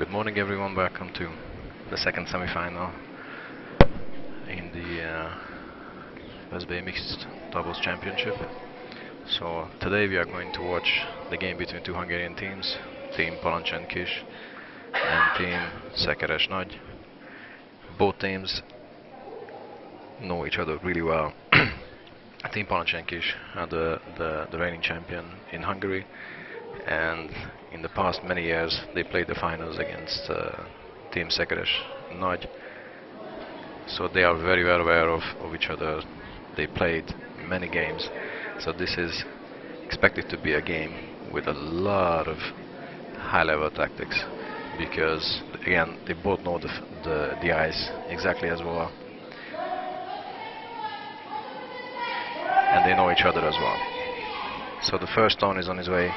Good morning, everyone. Welcome to the second semi-final in the Westbay Mixed Doubles Championship. So today we are going to watch the game between two Hungarian teams, Team Kalocsay and Team Szekeres Nagy. Both teams know each other really well. Team Kalocsay are the reigning champion in Hungary, and in the past many years they played the finals against Team Szekeres Nagy. So they are very well aware of each other. They played many games. So this is expected to be a game with a lot of high-level tactics, because again they both know the ice exactly as well, and they know each other as well. So the first stone is on his way.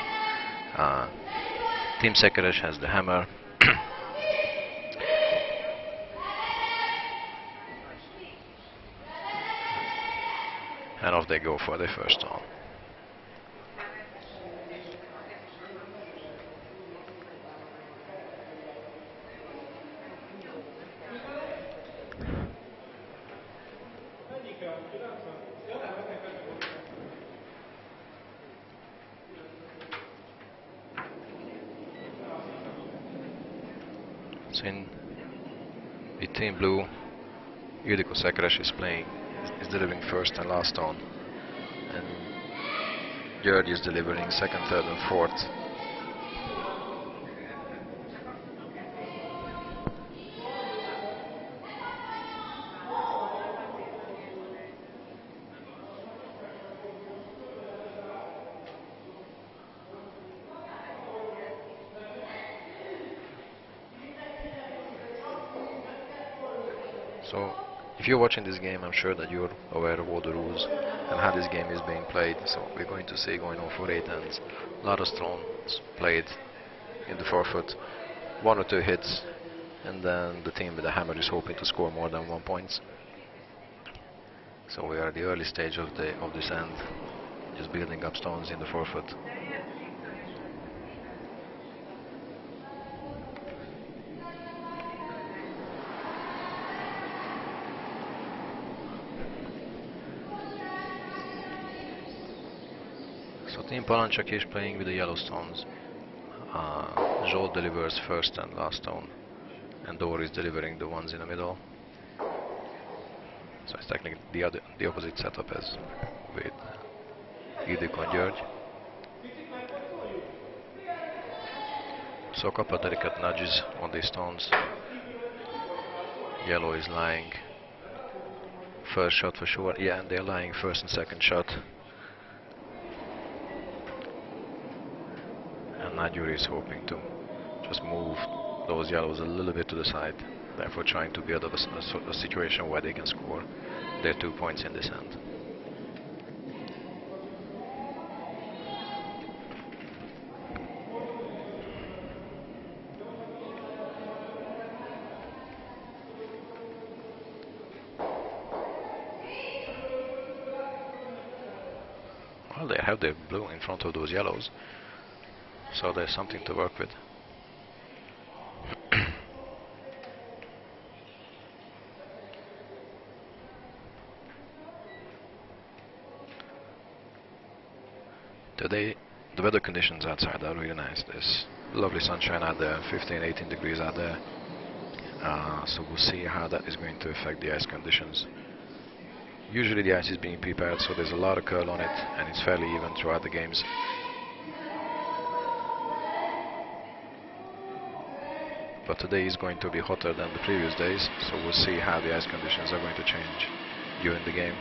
Team Szekeres has the hammer. And off they go for the first stone. So in Team Blue, Szekeres is playing, is delivering first and last stone, and György is delivering second, third and fourth. So, if you're watching this game, I'm sure that you're aware of all the rules and how this game is being played. So we're going to see going on for 8 ends, a lot of stones played in the forefoot, 1 or 2 hits, and then the team with the hammer is hoping to score more than 1 point. So we are at the early stage of this end, just building up stones in the forefoot. So Team Kalocsay is playing with the yellow stones. Zsolt delivers first and last stone, and Dor is delivering the ones in the middle. So it's technically the opposite setup as with Ildikó and György. So a couple of delicate nudges on these stones. Yellow is lying first shot for sure. Yeah, and they're lying first and second shot. And Nagy is hoping to just move those yellows a little bit to the side, therefore trying to build up a situation where they can score their 2 points in this end. Well, they have their blue in front of those yellows, so there's something to work with. Today the weather conditions outside are really nice. There's lovely sunshine out there, 15-18 degrees out there. So we'll see how that is going to affect the ice conditions. Usually the ice is being prepared, so there's a lot of curl on it, and it's fairly even throughout the games. But today is going to be hotter than the previous days, so we'll see how the ice conditions are going to change during the game.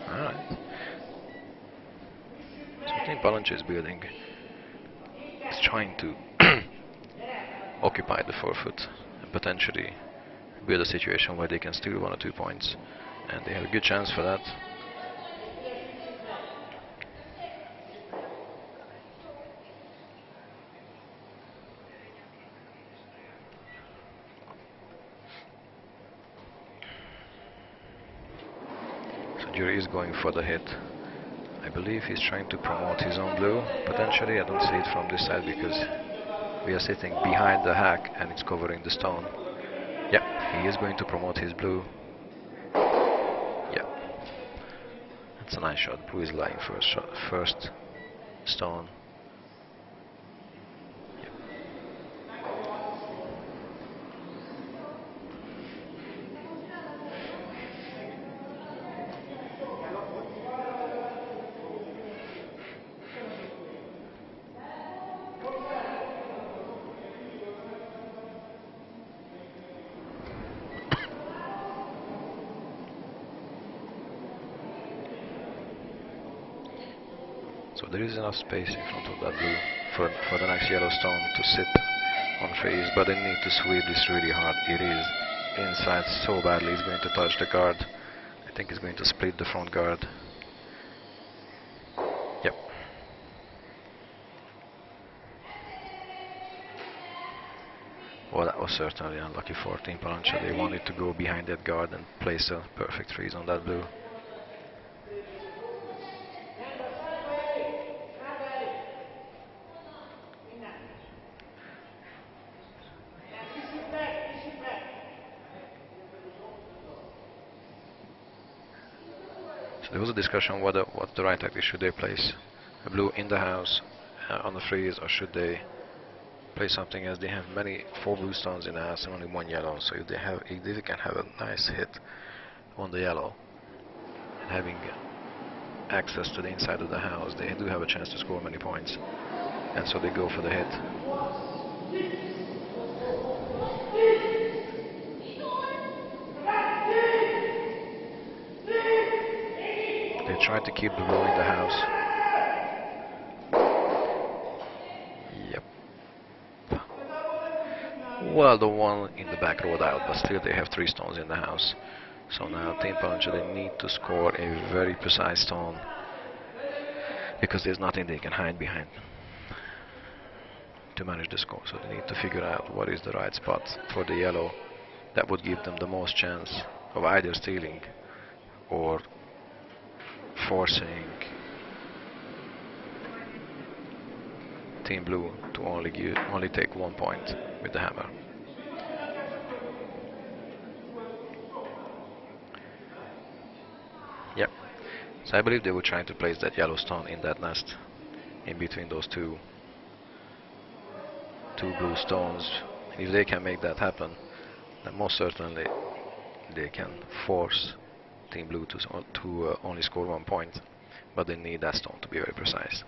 Alright. So Team Kalocsay is building, is trying to occupy the forefoot and potentially build a situation where they can steal 1 or 2 points, and they have a good chance for that. So György is going for the hit. I believe he's trying to promote his own blue. Potentially, I don't see it from this side because we are sitting behind the hack and it's covering the stone. Yeah, he is going to promote his blue. Yeah, that's a nice shot. Blue is lying first stone. So there is enough space in front of that blue for the next yellow stone to sit on freeze, but they need to sweep this really hard. It is inside so badly, it's going to touch the guard. I think it's going to split the front guard. Yep. Well, that was certainly unlucky for Team Kalocsay. They wanted to go behind that guard and place a perfect freeze on that blue. So there was a discussion what the right tactic. Should they place a blue in the house on the freeze, or should they play something else? They have 4 blue stones in the house and only 1 yellow. So if they can have a nice hit on the yellow and having access to the inside of the house, they do have a chance to score many points. And so they go for the hit. They try to keep the blue in the house. Yep. Well, the one in the back rolled out, but still they have 3 stones in the house. So now Team Kalocsay, they need to score a very precise stone because there's nothing they can hide behind to manage the score. So they need to figure out what is the right spot for the yellow that would give them the most chance of either stealing or forcing Team Blue to only take 1 point with the hammer. Yep. So I believe they were trying to place that yellow stone in that nest, in between those two blue stones. If they can make that happen, then most certainly they can force Team Blue to only score 1 point, but they need that stone to be very precise.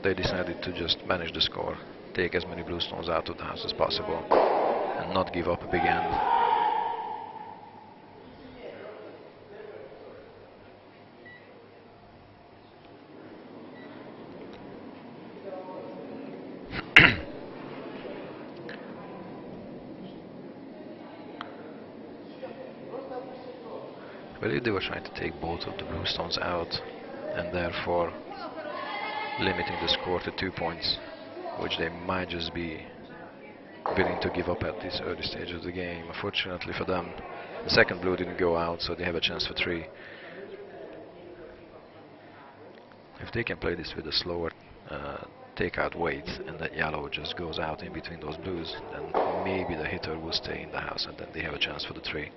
They decided to just manage the score, take as many blue stones out of the house as possible, and not give up a big end. I believe they were trying to take both of the blue stones out, and therefore limiting the score to 2 points, which they might just be willing to give up at this early stage of the game. Unfortunately for them, the second blue didn't go out, so they have a chance for 3. If they can play this with a slower takeout weight and that yellow just goes out in between those blues, then maybe the hitter will stay in the house and then they have a chance for the 3.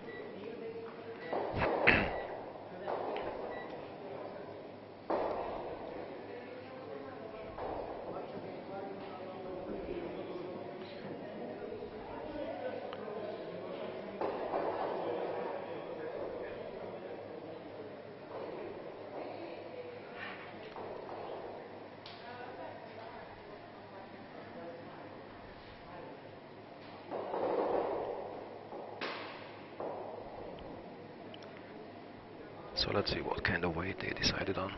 So let's see what kind of weight they decided on.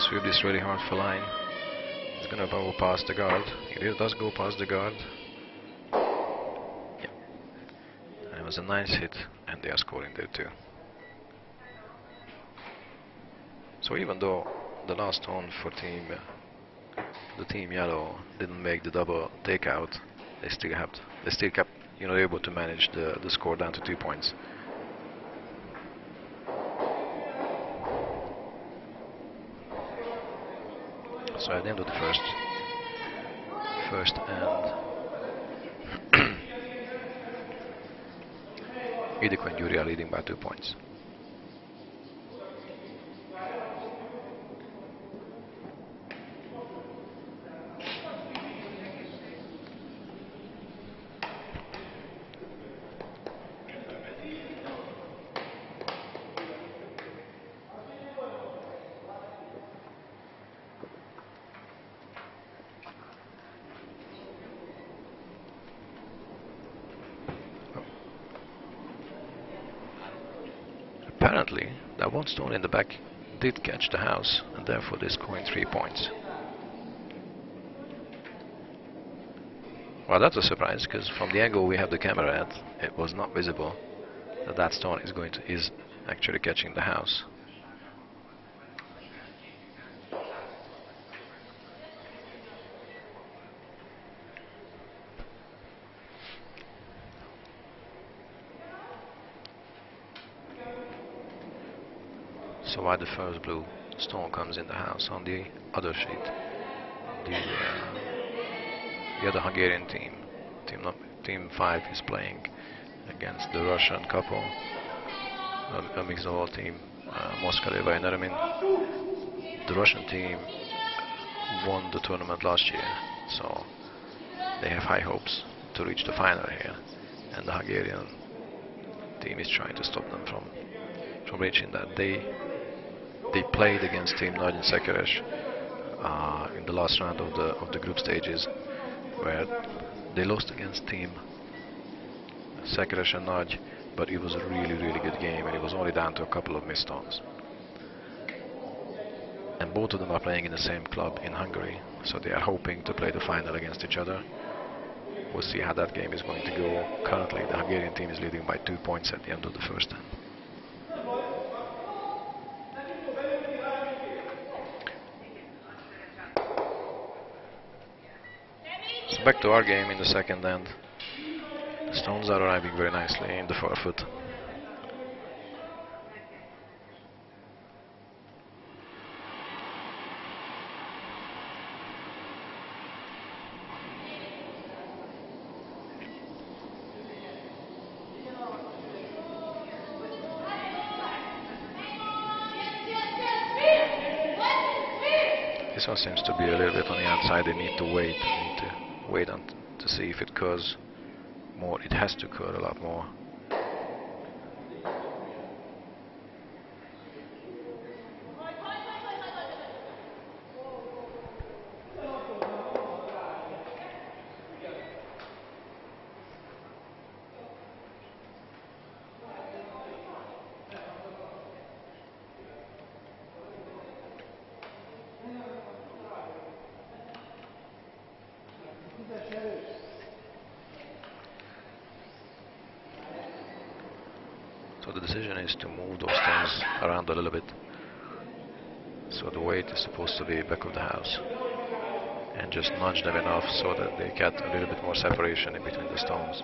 sweep this really hard for line. He's gonna go past the guard. He does go past the guard. Yep. And it was a nice hit, and they are scoring there too. So even though the last one for the team yellow didn't make the double takeout, they still kept, you know, able to manage the score down to 2 points. So at the end of the first and Idiko and Yuri are leading by 2 points. Apparently, that one stone in the back did catch the house, and therefore they're scoring 3 points. Well, that's a surprise, because from the angle we have the camera at, it was not visible that that stone is actually catching the house. So while the first blue stone comes in the house, on the other sheet, the other Hungarian team 5 is playing against the Russian couple, a mixed double team, Moskaleva and Eramin. The Russian team won the tournament last year, so they have high hopes to reach the final here, and the Hungarian team is trying to stop them from reaching that. They played against Team Nagy and Szekeres in the last round of the group stages, where they lost against Team Szekeres and Nagy, but it was a really good game, and it was only down to a couple of missed stones. And both of them are playing in the same club in Hungary, so they are hoping to play the final against each other. We'll see how that game is going to go. Currently, the Hungarian team is leading by 2 points at the end of the first end. So back to our game in the second end. The stones are arriving very nicely in the 4-foot. This one seems to be a little bit on the outside. They need to wait. To see if it curls more. It has to curl a lot more. So the decision is to move those stones around a little bit. So the weight is supposed to be back of the house, and just nudge them enough so that they get a little bit more separation in between the stones.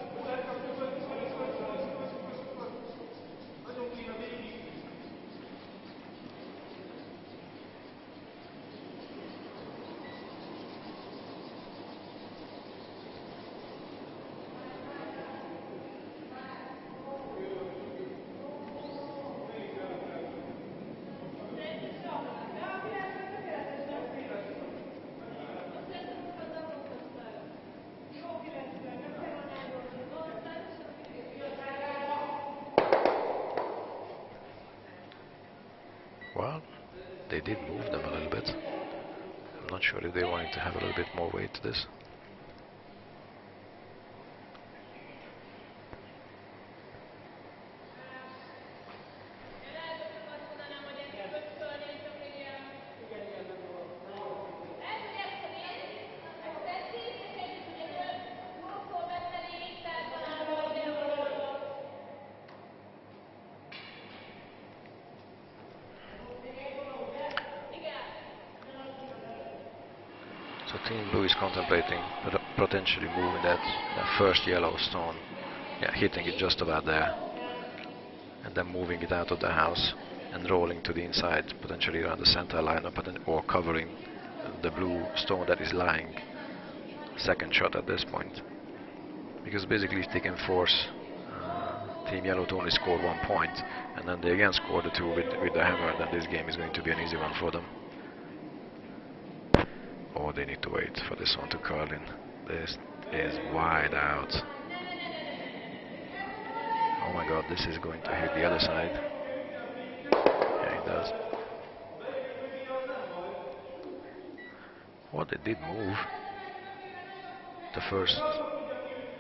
Well, they did move them a little bit. I'm not sure if they wanted to have a little bit more weight to this. So Team Blue is contemplating potentially moving that first yellow stone, yeah, hitting it just about there, and then moving it out of the house and rolling to the inside, potentially around the center line, or covering the blue stone that is lying. Second shot at this point, because basically if they can force Team Yellow to only score 1 point, and then they again score the 2 with the hammer, then this game is going to be an easy one for them. Or they need to wait for this one to curl in. This is wide out. Oh my god, this is going to hit the other side. Yeah, it does. Well, they did move the first,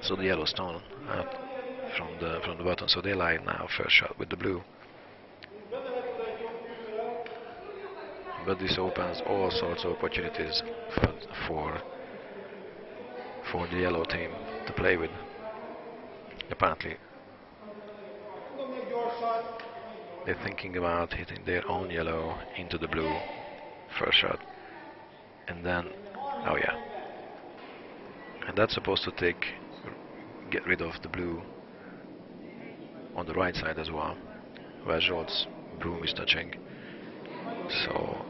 so the yellow stone out from the bottom, so they lie now first shot with the blue. But this opens all sorts of opportunities for the yellow team to play with. Apparently, they're thinking about hitting their own yellow into the blue first shot, and then, oh yeah, and that's supposed to get rid of the blue on the right side as well, where Zsolt's broom is touching. So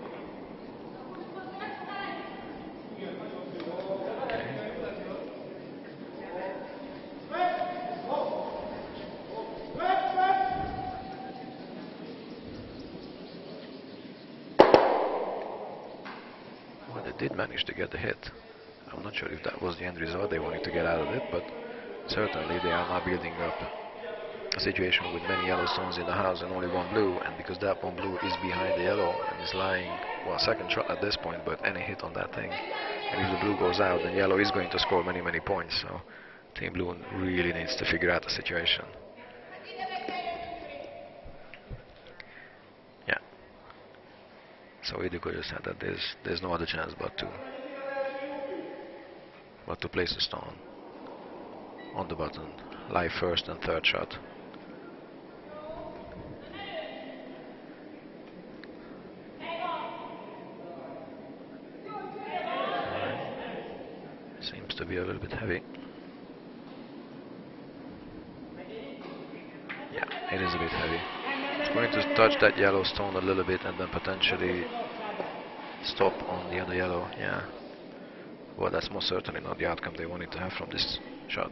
did manage to get the hit. I'm not sure if that was the end result they wanted to get out of it, but certainly they are now building up a situation with many yellow stones in the house and only one blue, and because that one blue is behind the yellow and is lying, well, second shot at this point, but any hit on that thing, and if the blue goes out, then yellow is going to score many points, so Team Blue really needs to figure out the situation. Yeah. So Idiko just said that there's no other chance but to place a stone on the button, lie first and third shot. Seems to be a little bit heavy. Yeah, it is a bit heavy. It's going to touch that yellow stone a little bit and then potentially stop on the other yellow. Yeah. Well, that's most certainly not the outcome they wanted to have from this shot.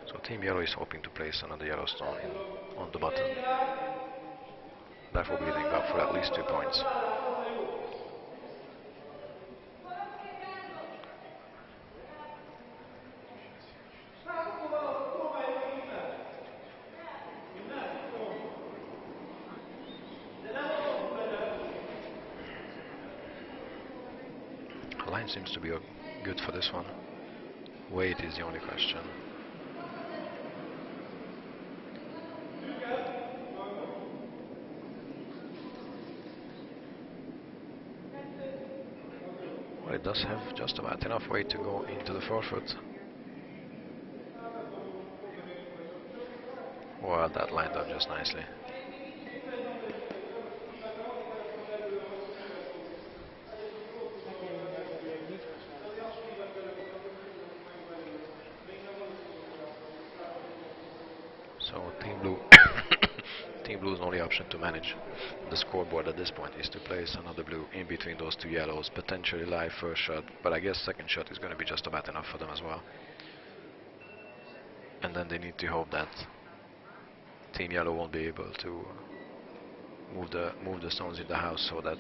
So Team Yellow is hoping to place another yellow stone on the button, therefore building up for at least 2 points. Line seems to be good for this one. Weight is the only question. Well, it does have just about enough weight to go into the forefoot. Well, that lined up just nicely. So Team Blue, Team Blue's only option to manage the scoreboard at this point is to place another blue in between those two yellows, potentially lie first shot, but I guess second shot is going to be just about enough for them as well. And then they need to hope that Team Yellow won't be able to move the stones in the house so that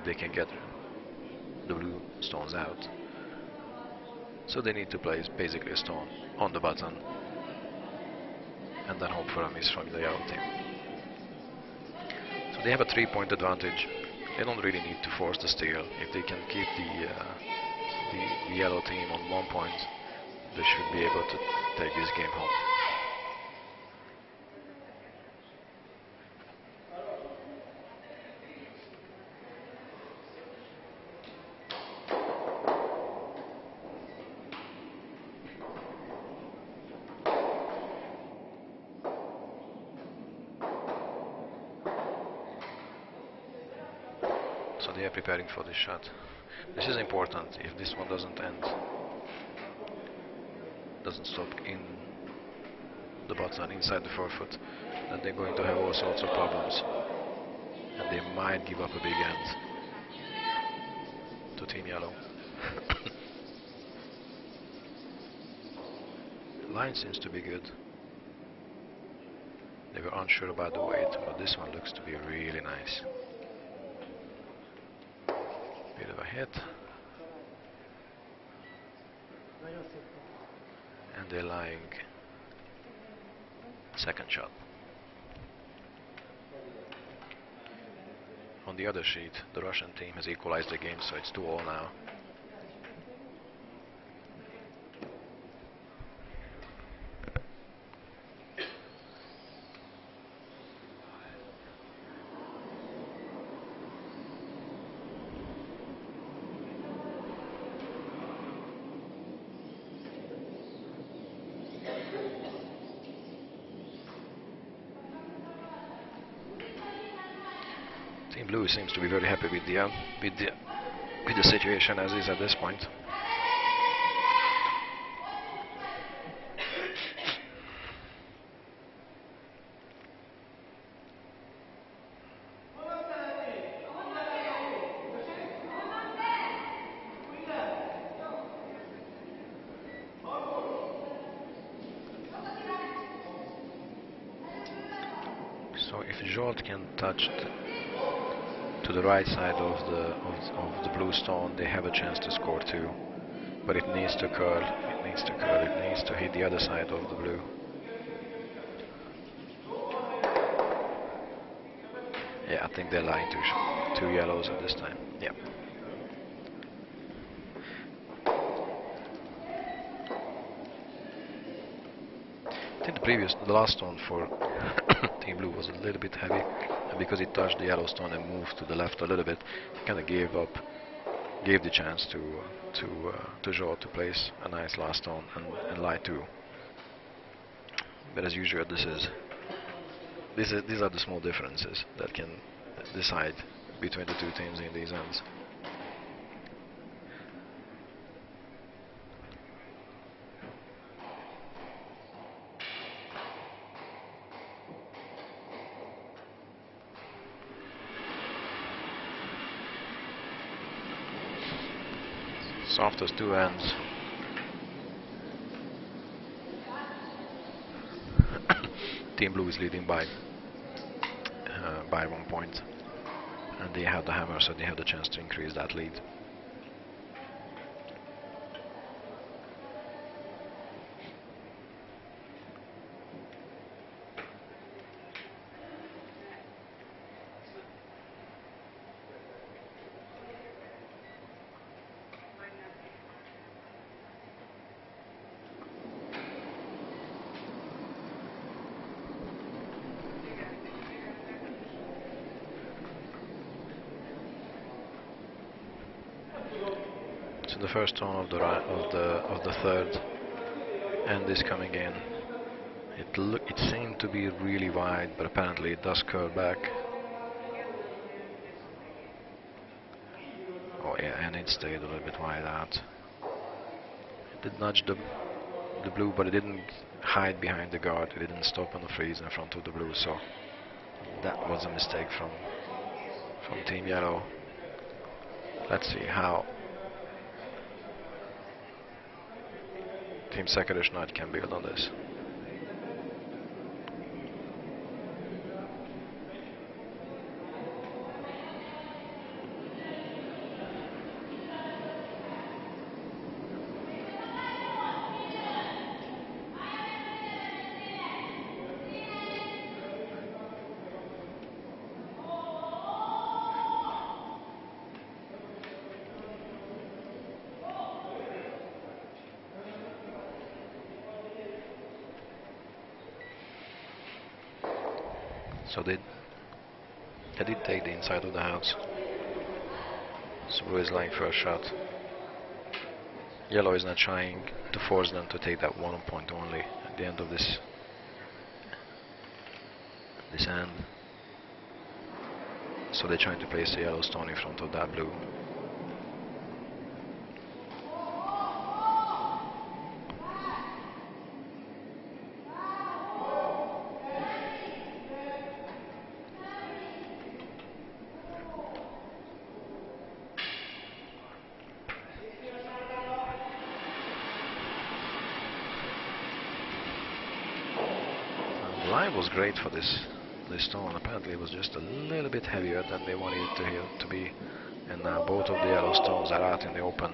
they can get the blue stones out. So they need to place basically a stone on the button and then hope for a miss from the yellow team. So they have a 3-point advantage. They don't really need to force the steal. If they can keep the yellow team on 1 point, they should be able to take this game home. they are preparing for this shot. This is important. If this one doesn't end, doesn't stop in the button inside the forefoot, then they're going to have all sorts of problems, and they might give up a big end to Team Yellow. The line seems to be good. They were unsure about the weight, but this one looks to be really nice. Bit of a hit. And they're lying second shot. On the other sheet, the Russian team has equalized the game, so it's 2-2 now. Team Blue seems to be very happy with the situation as is at this point. So if Zsolt can touch to the right side of the blue stone, they have a chance to score 2, but it needs to curl, it needs to curl, it needs to hit the other side of the blue. Yeah, I think they're lying to 2 yellows at this time. Yeah. I think the last stone for Team Blue was a little bit heavy, and because it touched the yellow stone and moved to the left a little bit, it kind of gave the chance to Zsolt to place a nice last stone and lie 2. But as usual, these are the small differences that can decide between the 2 teams in these ends. Softest 2 ends. Team Blue is leading by 1 point, and they have the hammer, so they have the chance to increase that lead. So the first tone of the third end is coming in. It seemed to be really wide, but apparently it does curl back. Oh yeah, and it stayed a little bit wide out. It did nudge the blue, but it didn't hide behind the guard. It didn't stop on the freeze in front of the blue. So that was a mistake from Team Yellow. Let's see how Team Szekeres Nagy can build on this. So they did take the inside of the house. Szabó is lying first shot. Yellow is not trying to force them to take that 1 point only at the end of this end. So they're trying to place a yellow stone in front of that blue. The line was great for this stone. Apparently it was just a little bit heavier than they wanted it to be, and now both of the yellow stones are out in the open.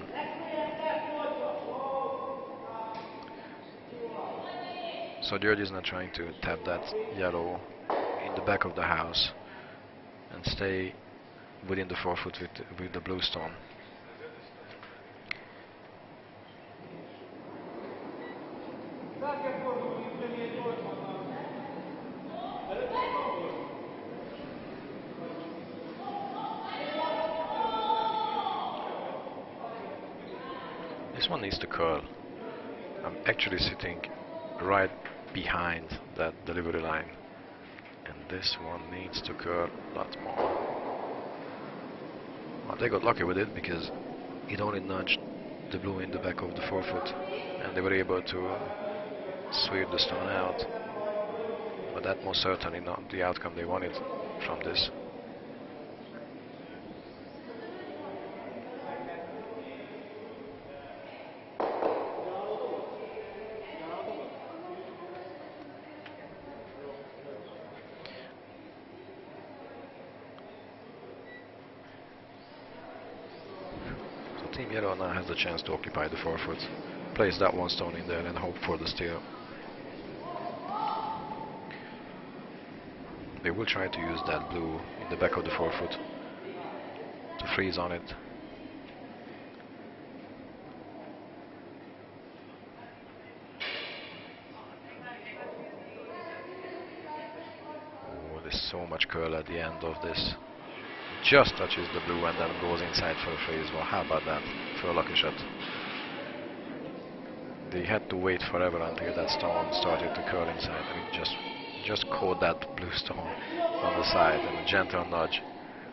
So George is not trying to tap that yellow in the back of the house and stay within the 4 foot with the blue stone. This one needs to curl. I'm actually sitting right behind that delivery line, and this one needs to curl a lot more. Well, they got lucky with it because it only nudged the blue in the back of the 4 foot, and they were able to sweep the stone out. But that was certainly not the outcome they wanted from this. Team Yellow now has the chance to occupy the 4 foot, place that one stone in there and hope for the steal. They will try to use that blue in the back of the 4 foot to freeze on it. Oh, there's so much curl at the end of this. Just touches the blue and then goes inside for a freeze. Well, how about that for a lucky shot? They had to wait forever until that stone started to curl inside, and it just caught that blue stone on the side and a gentle nudge.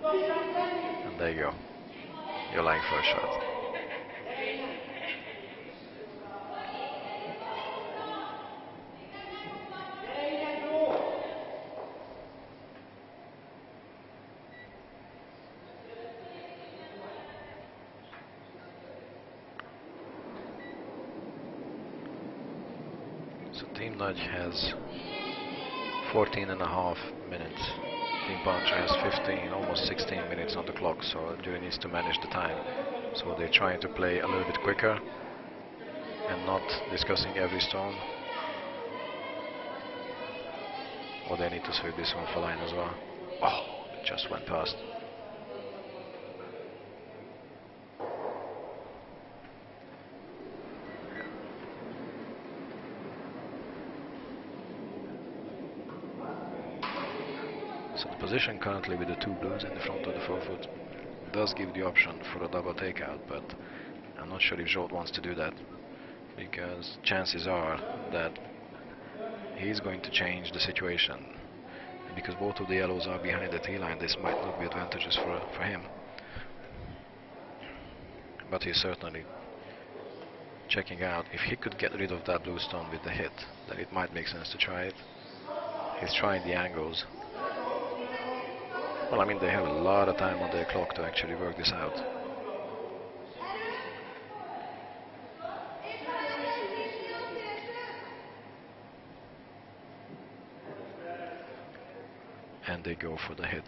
And there you go. You're lying for a shot. So Team Nagy has 14.5 minutes. Team Puncher has 15, almost 16 minutes on the clock, so Jury needs to manage the time. So they're trying to play a little bit quicker and not discussing every stone. Or they need to sweep this one for line as well. Oh, it just went past. So the position currently with the two blues in the front of the 4 foot does give the option for a double takeout, but I'm not sure if Zsolt wants to do that, because chances are that he's going to change the situation. And because both of the yellows are behind the T-line, this might not be advantageous for him. But he's certainly checking out. If he could get rid of that blue stone with the hit, then it might make sense to try it. He's trying the angles. Well, I mean, they have a lot of time on their clock to actually work this out. And they go for the hit.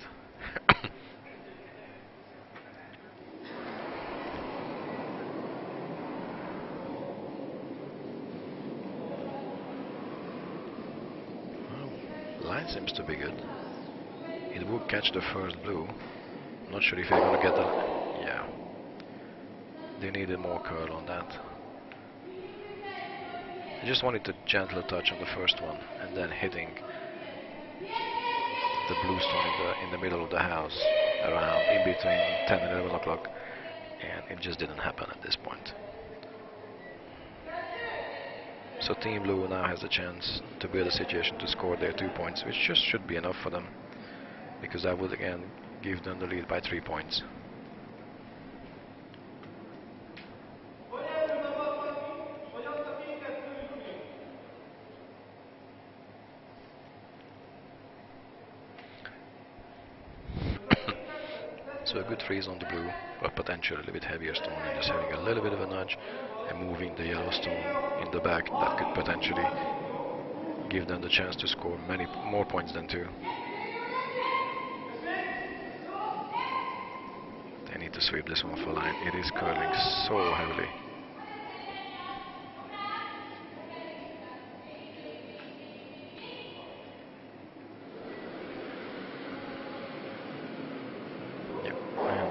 Well, line seems to be good. It would catch the first blue. Not sure if they're gonna get the... Yeah. They needed more curl on that. I just wanted to gentler touch on the first one and then hitting the blue stone in the middle of the house, around in between 10 and 11 o'clock, and it just didn't happen at this point. So Team Blue now has a chance to build a situation to score their 2 points, which just should be enough for them, because that would again give them the lead by 3 points. So a good freeze on the blue, but potentially a little bit heavier stone, and just having a little bit of a nudge and moving the yellow stone in the back, that could potentially give them the chance to score many more points than 2. They need to sweep this one off a line. It is curling so heavily.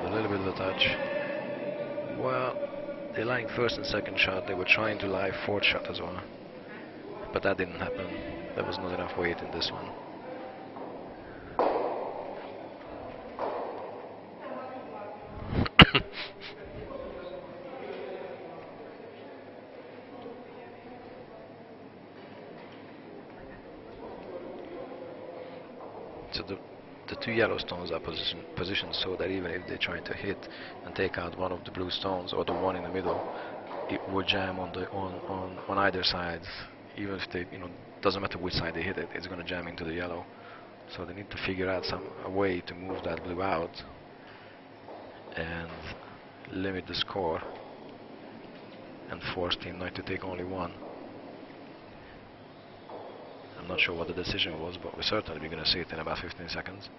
A little bit of a touch. Well, they're lying first and second shot. They were trying to lie fourth shot as well, but that didn't happen. There was not enough weight in this one. So the 2 yellow stones are positioned so that even if they're trying to hit and take out one of the blue stones or the one in the middle, it would jam on either side. Even if they, doesn't matter which side they hit it, it's going to jam into the yellow. So they need to figure out a way to move that blue out and limit the score and force Team Nagy to take only 1. I'm not sure what the decision was, but we're certainly going to see it in about 15 seconds.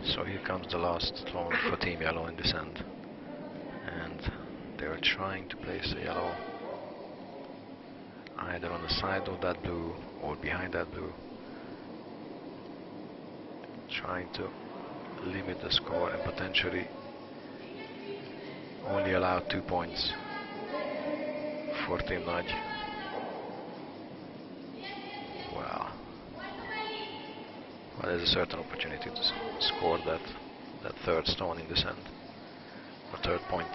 So here comes the last stone for Team Yellow in this end. And they are trying to place a yellow either on the side of that blue or behind that blue, trying to limit the score and potentially only allow 2 points for Team Nagy. Well, there's a certain opportunity to score that third stone in this end, or third point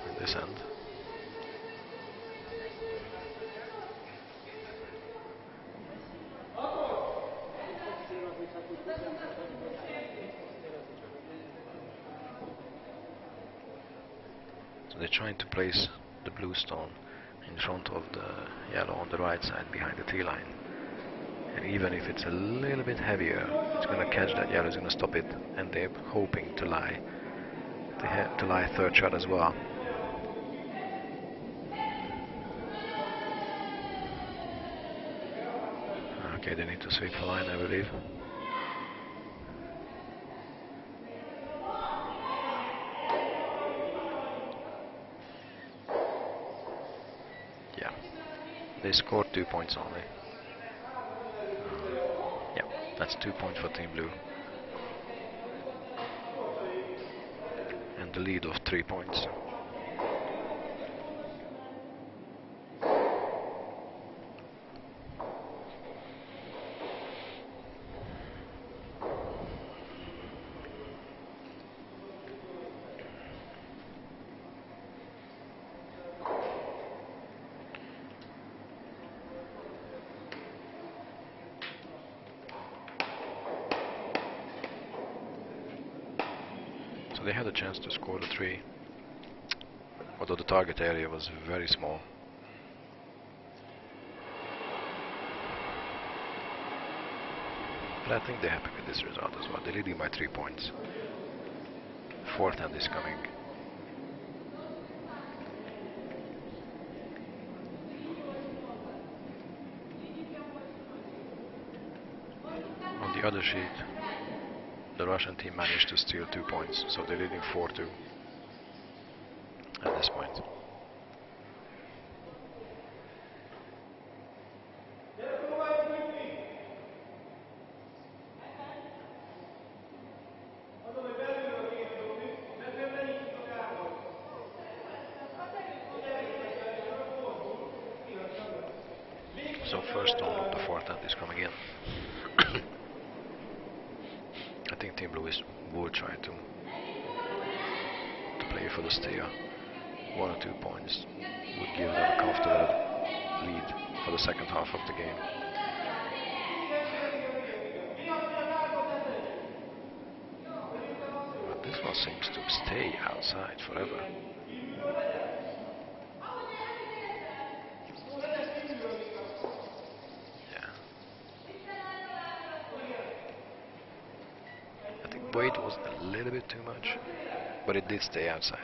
in this end. So they're trying to place the blue stone in front of the yellow on the right side behind the T line. And even if it's a little bit heavier, it's going to catch that yellow, it's going to stop it, and they're hoping to lie. They have to lie third shot as well. Okay, they need to sweep the line, I believe. Yeah, they scored 2 points only. Yeah, that's 2 points for Team Blue. And the lead of 3 points. So they had a chance to score the 3, although the target area was very small. But I think they're happy with this result as well. They're leading by 3 points. Fourth end is coming. On the other sheet, the Russian team managed to steal 2 points, so they're leading 4-2 at this point. So first stone of the fourth end is coming in. I think Team Blue will try to play for the steer. 1 or 2 points would give them a comfortable lead for the second half of the game. But this one seems to stay outside forever. Yeah. I think weight was a little bit too much, but it did stay outside.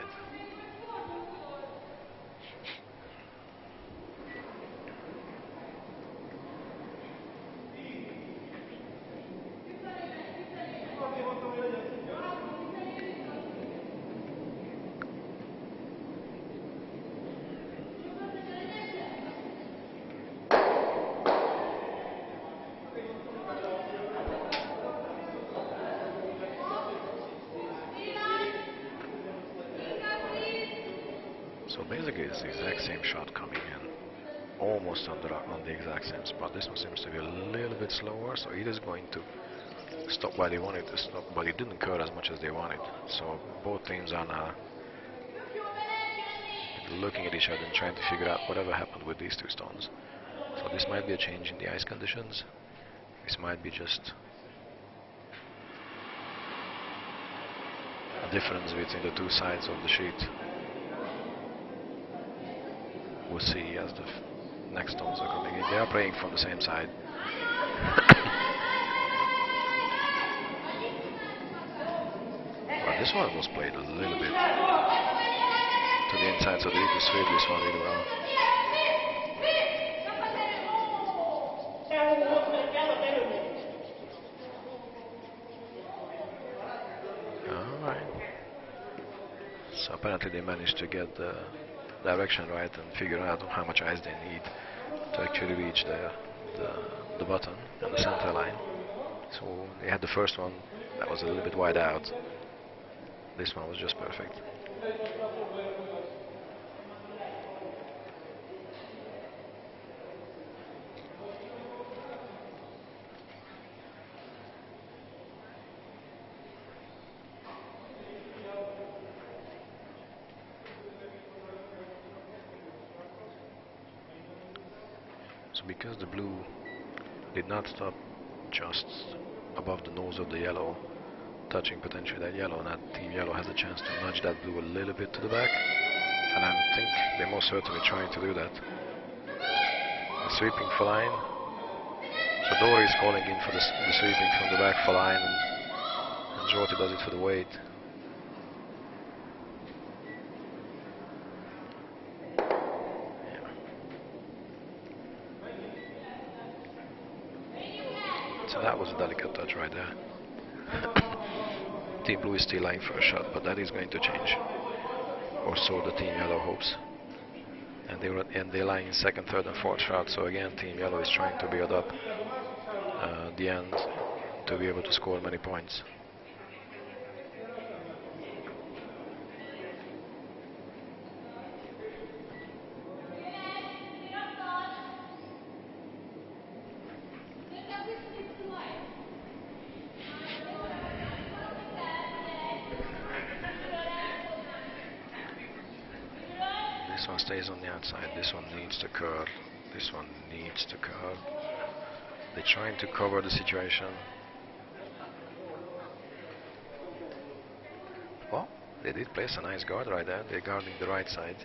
So basically it's the exact same shot coming in, almost on the exact same spot. This one seems to be a little bit slower, so it is going to stop where they wanted to stop, but it didn't curl as much as they wanted. So both teams are now looking at each other and trying to figure out whatever happened with these two stones. So this might be a change in the ice conditions. This might be just a difference between the two sides of the sheet. We'll see as the next stones are coming in. They are playing from the same side. Well, this one was played a little bit to the inside, so they need to sweep this one really well. Alright. So apparently they managed to get the direction right and figure out how much ice they need to actually reach the button and the center line. So they had the first one that was a little bit wide out. This one was just perfect. So because the blue did not stop just above the nose of the yellow, touching potentially that yellow, and that Team Yellow has a chance to nudge that blue a little bit to the back, and I think they're most certainly trying to do that. The sweeping for line. So Dory is calling in for the sweeping from the back for line, and Jorty does it for the weight. So that was a delicate touch right there. Team Blue is still lying for a shot, but that is going to change. Or so the Team Yellow hopes. And they're lying in second, third, and fourth shot. So again, Team Yellow is trying to build up the end to be able to score many points. This one stays on the outside, this one needs to curl, this one needs to curl. They're trying to cover the situation. Well, they did place a nice guard right there. They're guarding the right side,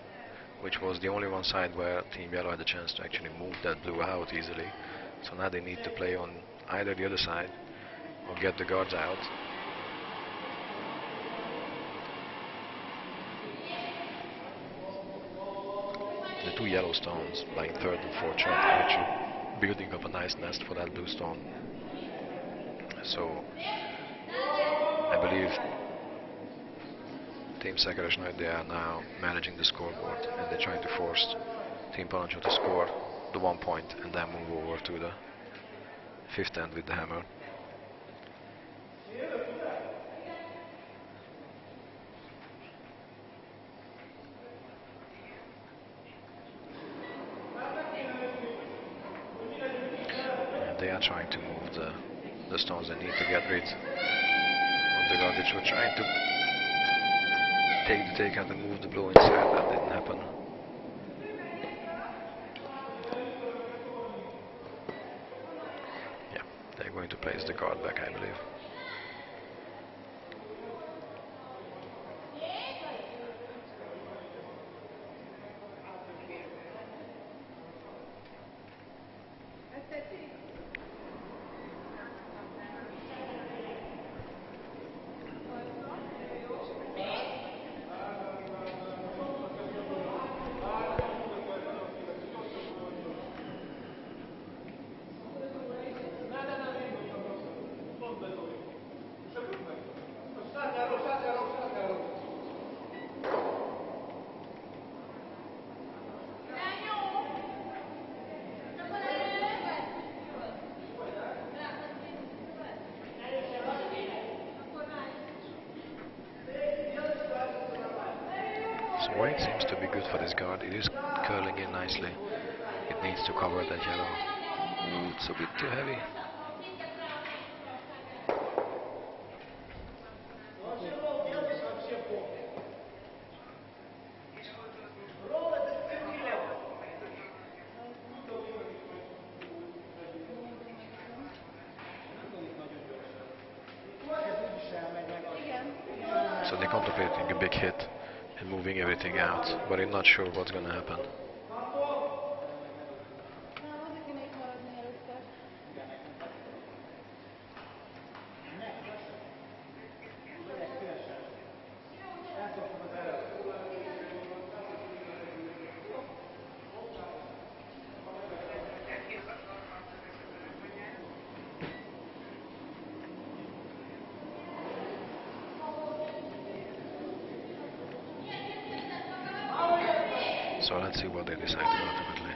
which was the only one side where Team Yellow had a chance to actually move that blue out easily. So now they need to play on either the other side or get the guards out. The two yellow stones lying third and fourth shot are actually building up a nice nest for that blue stone. So I believe Team Szekeres, they are now managing the scoreboard, and they're trying to force Team Palancho to score the 1 point and then move over to the fifth end with the hammer. they are trying to move the stones they need to get rid of the garbage. We're trying to take the takeout and move the blue inside. That didn't happen. Yeah, they're going to place the guard back, I believe. So white seems to be good for this guard. It is curling in nicely. It needs to cover that yellow. Ooh, it's a bit too heavy. So they're contemplating a big hit and moving everything out, but I'm not sure what's going to happen. So let's see what they decide ultimately.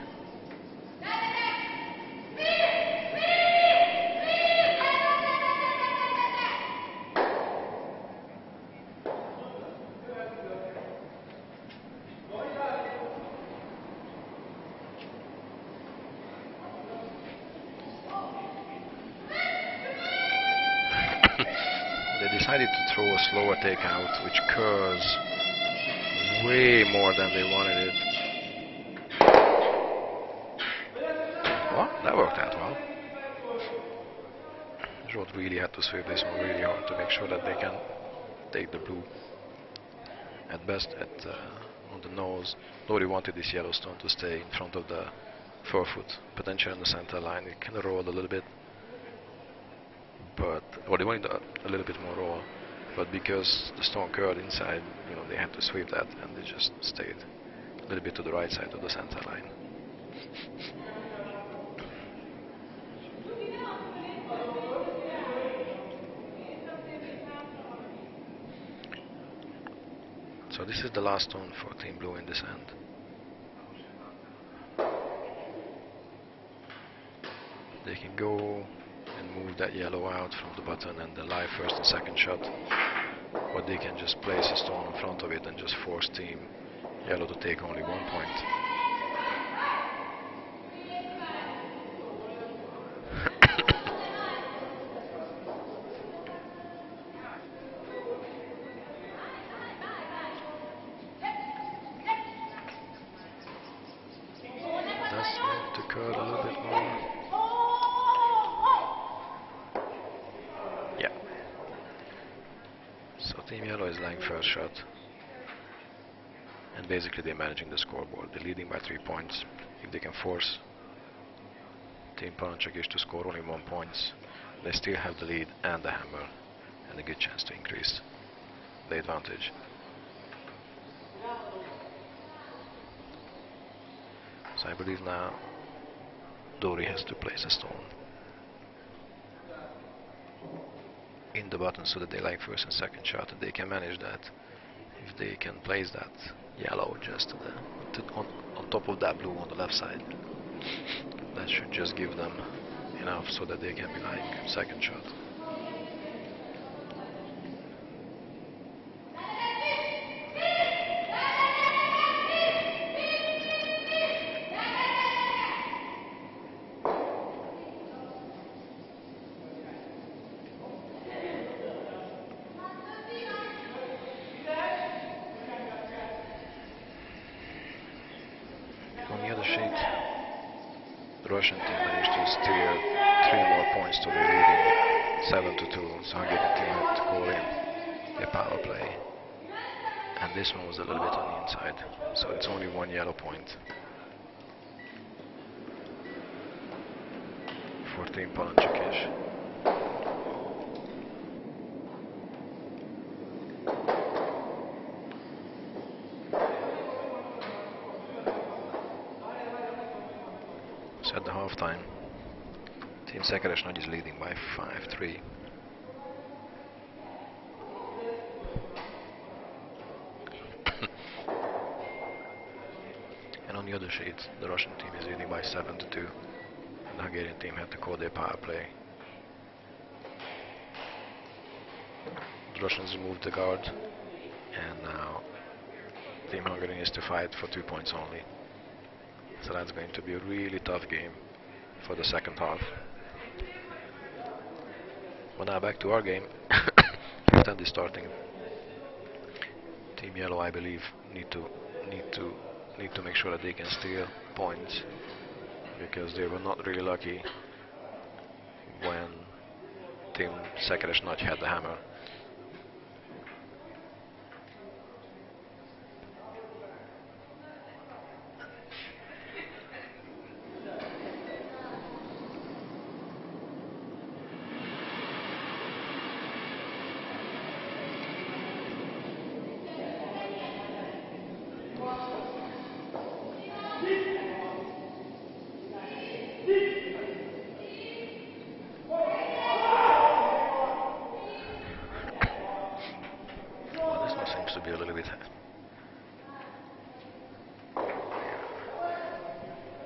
They decided to throw a slower takeout, which curves way more than they wanted it. Well, that worked out well. Rod really had to sweep this one really hard to make sure that they can take the blue. At best, on the nose, nobody wanted this yellow stone to stay in front of the forefoot, potentially on the center line. It can roll a little bit, but they wanted a little bit more roll. But because the stone curled inside, they had to sweep that, and they just stayed a little bit to the right side of the center line. So this is the last stone for Team Blue in this end. They can go and move that yellow out from the button and the live first and second shot, or they can just place a stone in front of it and just force Team Yellow to take only 1 point. Does need to curl a little bit more. Yeah. So Team Yellow is lying first shot. And basically they're managing the scoreboard. They're leading by 3 points. If they can force Team Parancsakis to score only 1 point, they still have the lead and the hammer and a good chance to increase the advantage. So I believe now Dori has to place a stone in the button so that they like first and second shot, and they can manage that. If they can place that yellow just on top of that blue on the left side, that should just give them enough so that they can be like second shot. the other sheet, the Russian team managed to steal 3 more points to the leading 7-2, so Hungarian team had to call in a power play. And this one was a little bit on the inside, so it's only 1 yellow point for Team Palanchikis. So at the halftime, Team Szekeres Nagy is leading by 5-3. And on the other sheet, the Russian team is leading by 7-2. The Hungarian team had to call their power play. The Russians removed the guard, and now Team Hungarian is to fight for 2 points only. So that's going to be a really tough game for the second half. But now back to our game. Instead is starting. Team Yellow, I believe, need to make sure that they can steal points, because they were not really lucky when Team Szekeres Nagy had the hammer.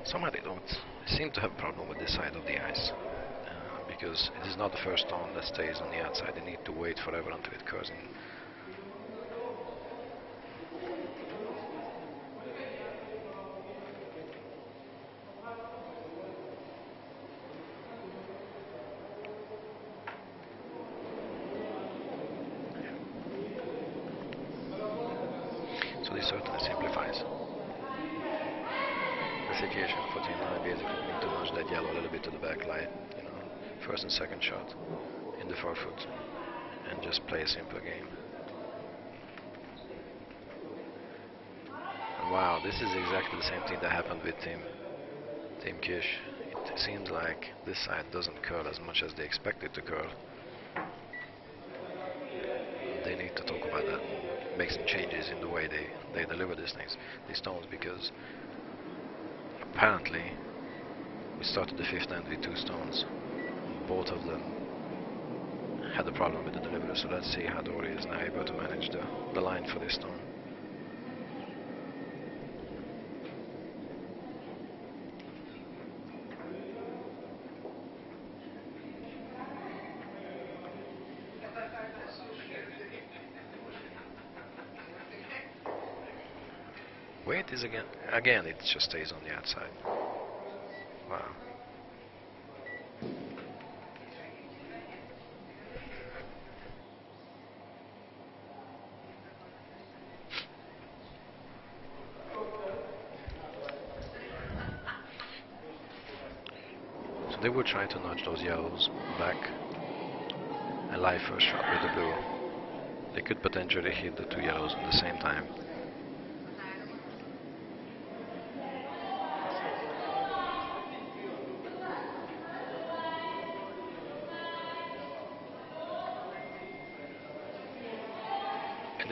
Somehow they don't seem to have a problem with this side of the ice, because it is not the first stone that stays on the outside. They need to wait forever until it curls in. So this certainly simplifies the situation for Team 9. Basically need to nudge that yellow a little bit to the back line, you know, first and second shot in the forefoot, and just play a simpler game. And wow, this is exactly the same thing that happened with Team Kish. It seems like this side doesn't curl as much as they expect it to curl. They need to talk about that, make some changes in the way they deliver these stones, because apparently we started the fifth end with 2 stones. Both of them had a problem with the delivery, so let's see how Dory is now able to manage the line for this stone. Wait is again it just stays on the outside. Wow. So they would try to nudge those yellows back and lie first shot with the blue. They could potentially hit the 2 yellows at the same time.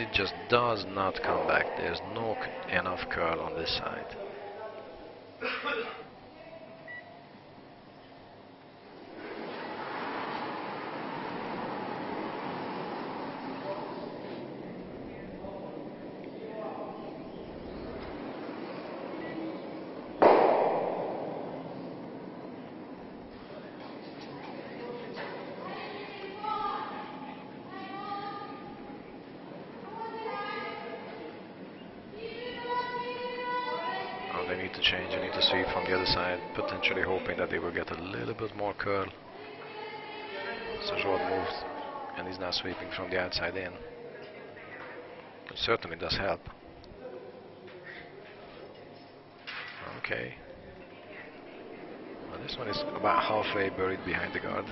It just does not come back. There's no enough curl on this side. They need to change, they need to sweep from the other side, potentially hoping that they will get a little bit more curl. So Rod moved, and he's now sweeping from the outside in. It certainly does help. Okay. Well, this one is about halfway buried behind the guard.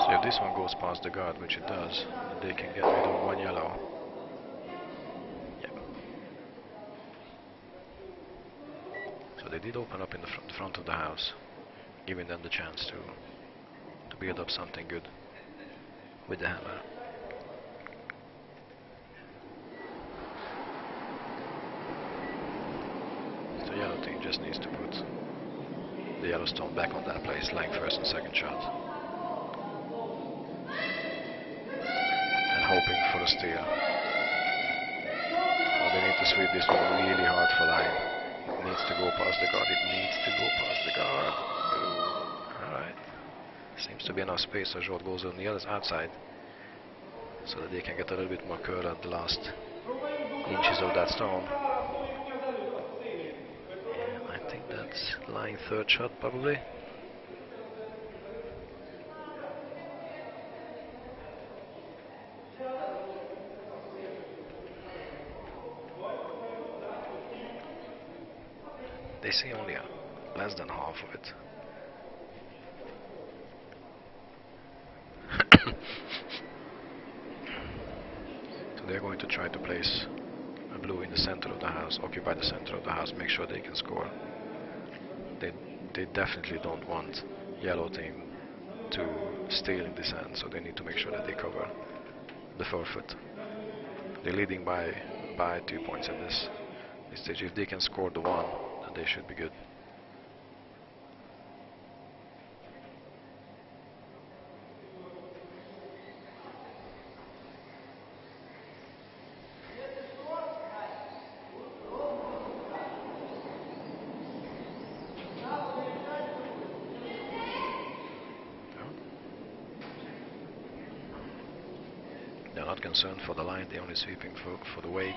So if this one goes past the guard, which it does, then they can get rid of one yellow. Yep. So they did open up in the front of the house, giving them the chance to build up something good with the hammer. So yellow team just needs to put the yellow stone back on that place, laying first and second shot. And hoping for a steal. Oh, they need to sweep this one really hard for line. It needs to go past the guard, it needs to go past the guard. Alright. Seems to be enough space so Zsolt goes on the other outside, so that they can get a little bit more curl at the last inches of that stone. I think that's line third shot probably. They say only less than half of it. So they're going to try to place a blue in the center of the house, occupy the center of the house, make sure they can score. They definitely don't want yellow team to steal in this end, so they need to make sure that they cover the forfeit. They're leading by 2 points at this stage. If they can score the one, then they should be good. They're not concerned for the line, they're only sweeping for the weight.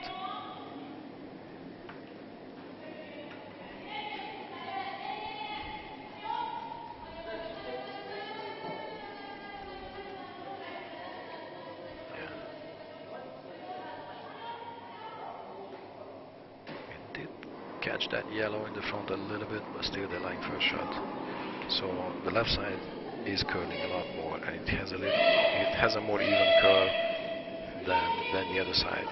Yeah. It did catch that yellow in the front a little bit, but still they're lying first shot. So the left side is curling a lot more, and it has a more even curl than the other side.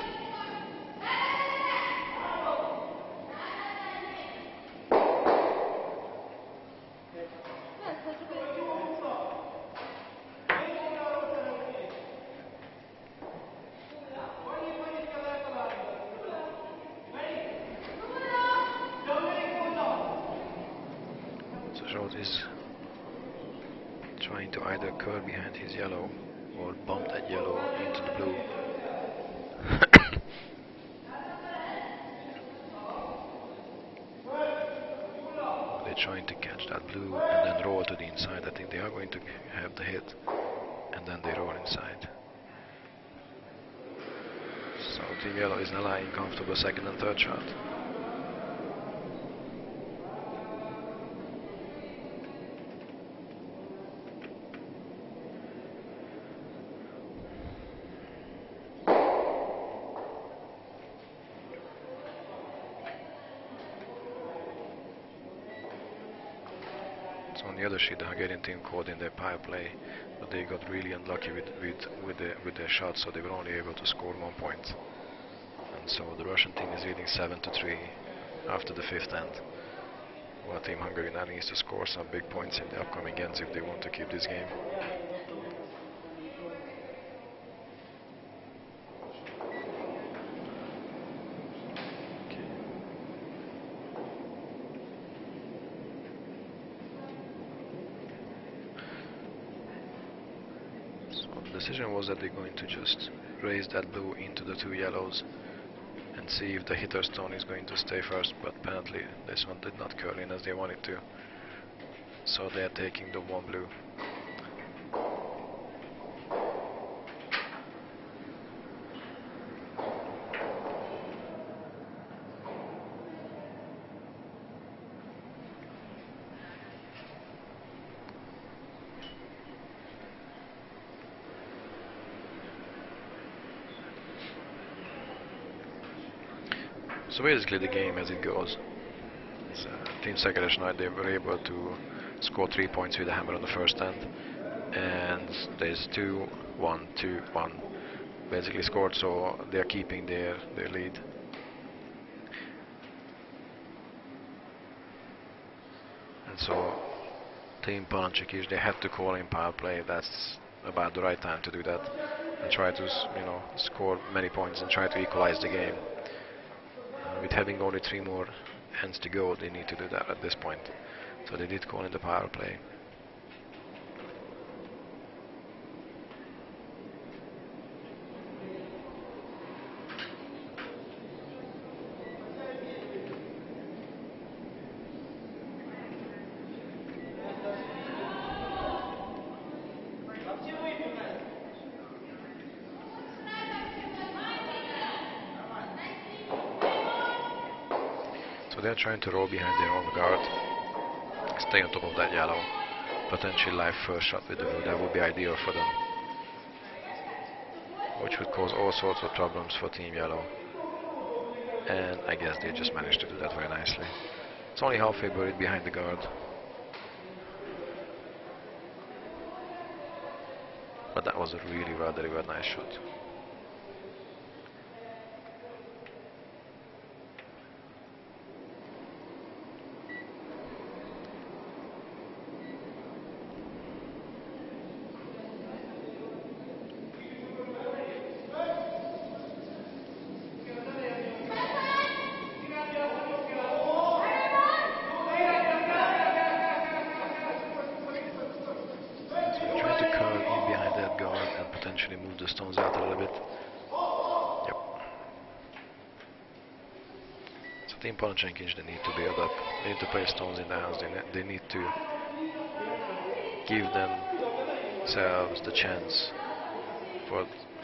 So Zsolt is trying to either curl behind his yellow or bump that yellow into the blue. They're trying to catch that blue and then roll to the inside. I think they are going to have the hit, and then they roll inside. So Team Yellow is now lying comfortable second and third shot. On the other sheet, the Hungarian team caught in their power play, but they got really unlucky with their shots, so they were only able to score 1 point. And so the Russian team is leading 7-3 after the fifth end. Well, Team Hungary now needs to score some big points in the upcoming ends if they want to keep this game. decision was that they're going to just raise that blue into the two yellows and see if the hitter stone is going to stay first, but apparently this one did not curl in as they wanted to. So they are taking the one blue. So basically the game as it goes. Team Szekeres Nagy, they were able to score 3 points with the hammer on the first end, and there's 2-1, 2-1 basically scored, so they are keeping their lead. And so Team Palanchikis, they had to call in power play. That's about the right time to do that and try to score many points and try to equalize the game. With having only 3 more hands to go, they need to do that at this point. So they did call in the power play. So they're trying to roll behind their own guard, stay on top of that yellow, potentially live first shot with the blue. That would be ideal for them, which would cause all sorts of problems for Team Yellow. And I guess they just managed to do that very nicely. It's only halfway buried behind the guard, but that was a really well delivered nice shot. Move the stones out a little bit. Yep. So Team Palanchikis, they need to build up. They need to play stones in the house. They need to give themselves the chance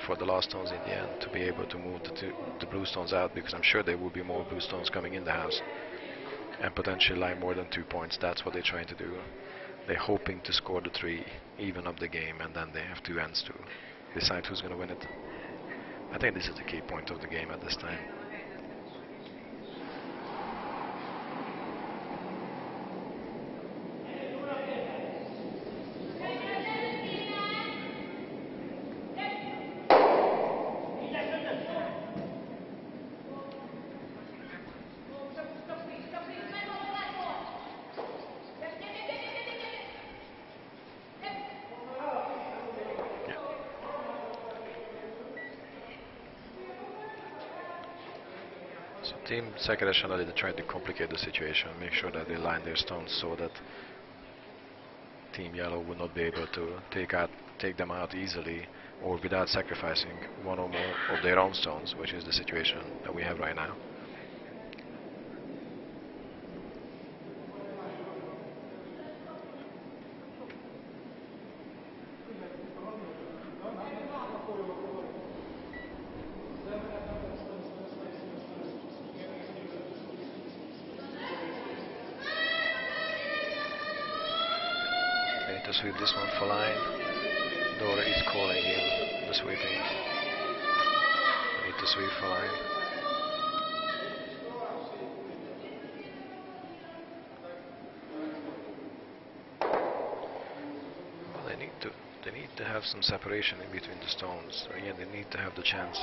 for the last stones in the end to be able to move the blue stones out, because I'm sure there will be more blue stones coming in the house and potentially lie more than 2 points. That's what they're trying to do. They're hoping to score the 3, even up the game, and then they have 2 ends to decide who's going to win it. I think this is the key point of the game at this time. Team Szekeres Nagy tried to complicate the situation, make sure that they line their stones so that Team Yellow would not be able to take them out easily or without sacrificing one or more of their own stones, which is the situation that we have right now. To sweep this one for line. Dora is calling in the sweeping. They need to sweep for line. Well, they need to have some separation in between the stones. Again, they need to have the chance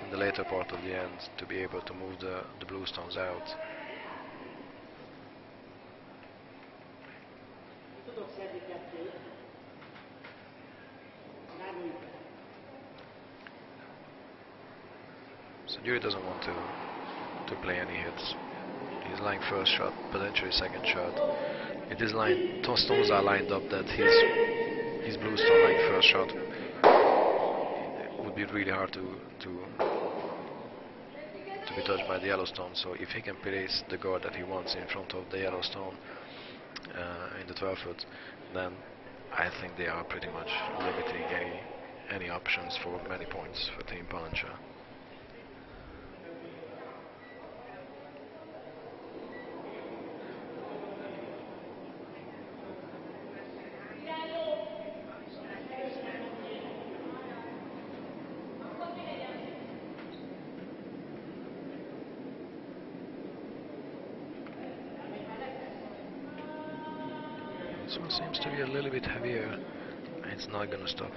in the later part of the end to be able to move the blue stones out. So Yiwei doesn't want to play any hits. He's lying first shot, potentially second shot. It is stones are lined up that his blue stone lying first shot be really hard to be touched by the yellow stone. So if he can place the guard that he wants in front of the yellow stone in the 12 foot, then I think they are pretty much limiting any options for many points for Team Palancha. This one seems to be a little bit heavier. It's not going to stop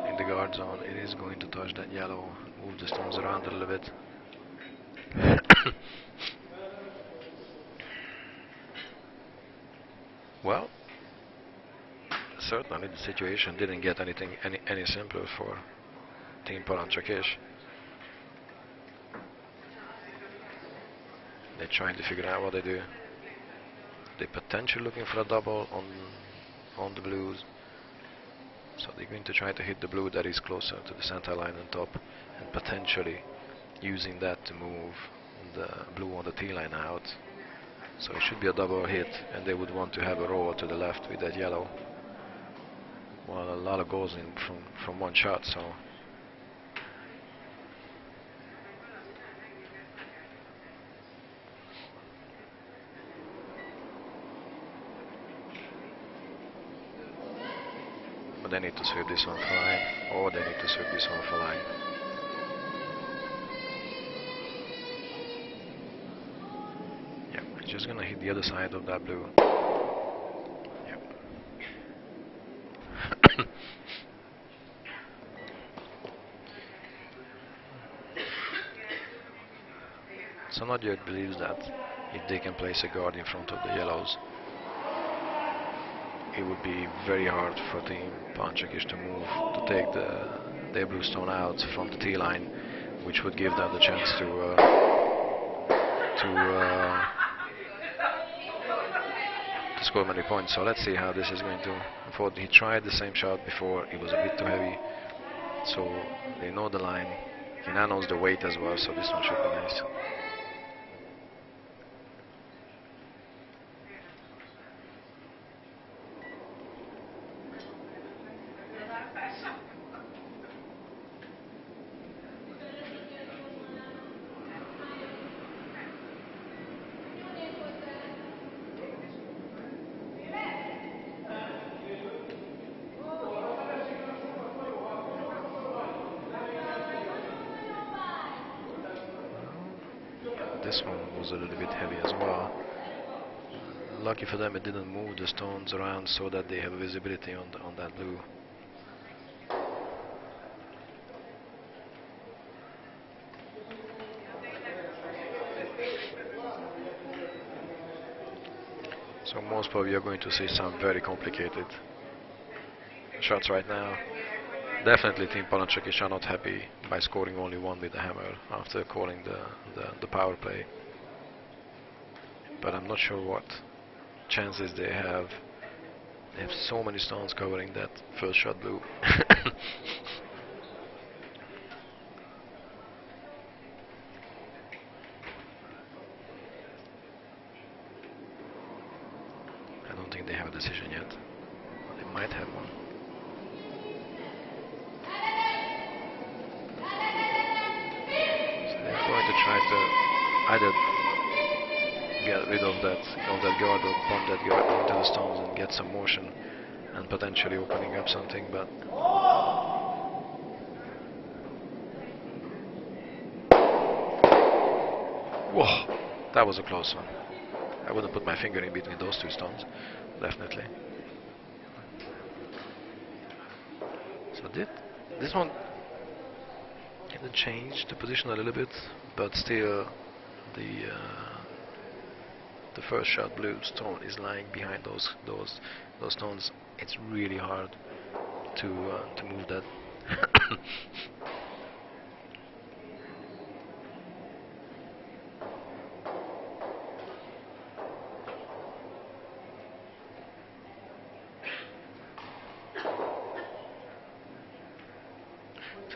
in the guard zone. It is going to touch that yellow, move the stones around a little bit. Well, certainly the situation didn't get any simpler for Team Palancha. They're trying to figure out what they do. They're potentially looking for a double on the blues. So they're going to try to hit the blue that is closer to the center line on top, and potentially using that to move the blue on the T line out. So it should be a double hit, and they would want to have a roll to the left with that yellow. Well, a lot of goes in from one shot, so but they need to sweep this one for line, or they need to sweep this one for line. Yeah, it's just gonna hit the other side of that blue. Yep. So Nagy believes that if they can place a guard in front of the yellows, it would be very hard for Team Palancha to move, to take their blue stone out from the T line, which would give them the chance to score many points. So let's see how this is going to unfold. He tried the same shot before, it was a bit too heavy, so they know the line. He now knows the weight as well, so this one should be nice. This one was a little bit heavy as well. Lucky for them, it didn't move the stones around so that they have visibility on that blue. So most probably you're going to see some very complicated shots right now. Definitely Team Palancha are not happy by scoring only one with the hammer after calling the power play. But I'm not sure what chances they have. They have so many stones covering that first shot blue. I don't think they have a decision yet. They might have one. So they're going to try to either get rid of that guard or bump that guard into the stones and get some motion and potentially opening up something, but whoa, that was a close one. I wouldn't put my finger in between those two stones, definitely. So this one didn't change the position a little bit, but still the first shot blue stone is lying behind those stones. It's really hard to move that.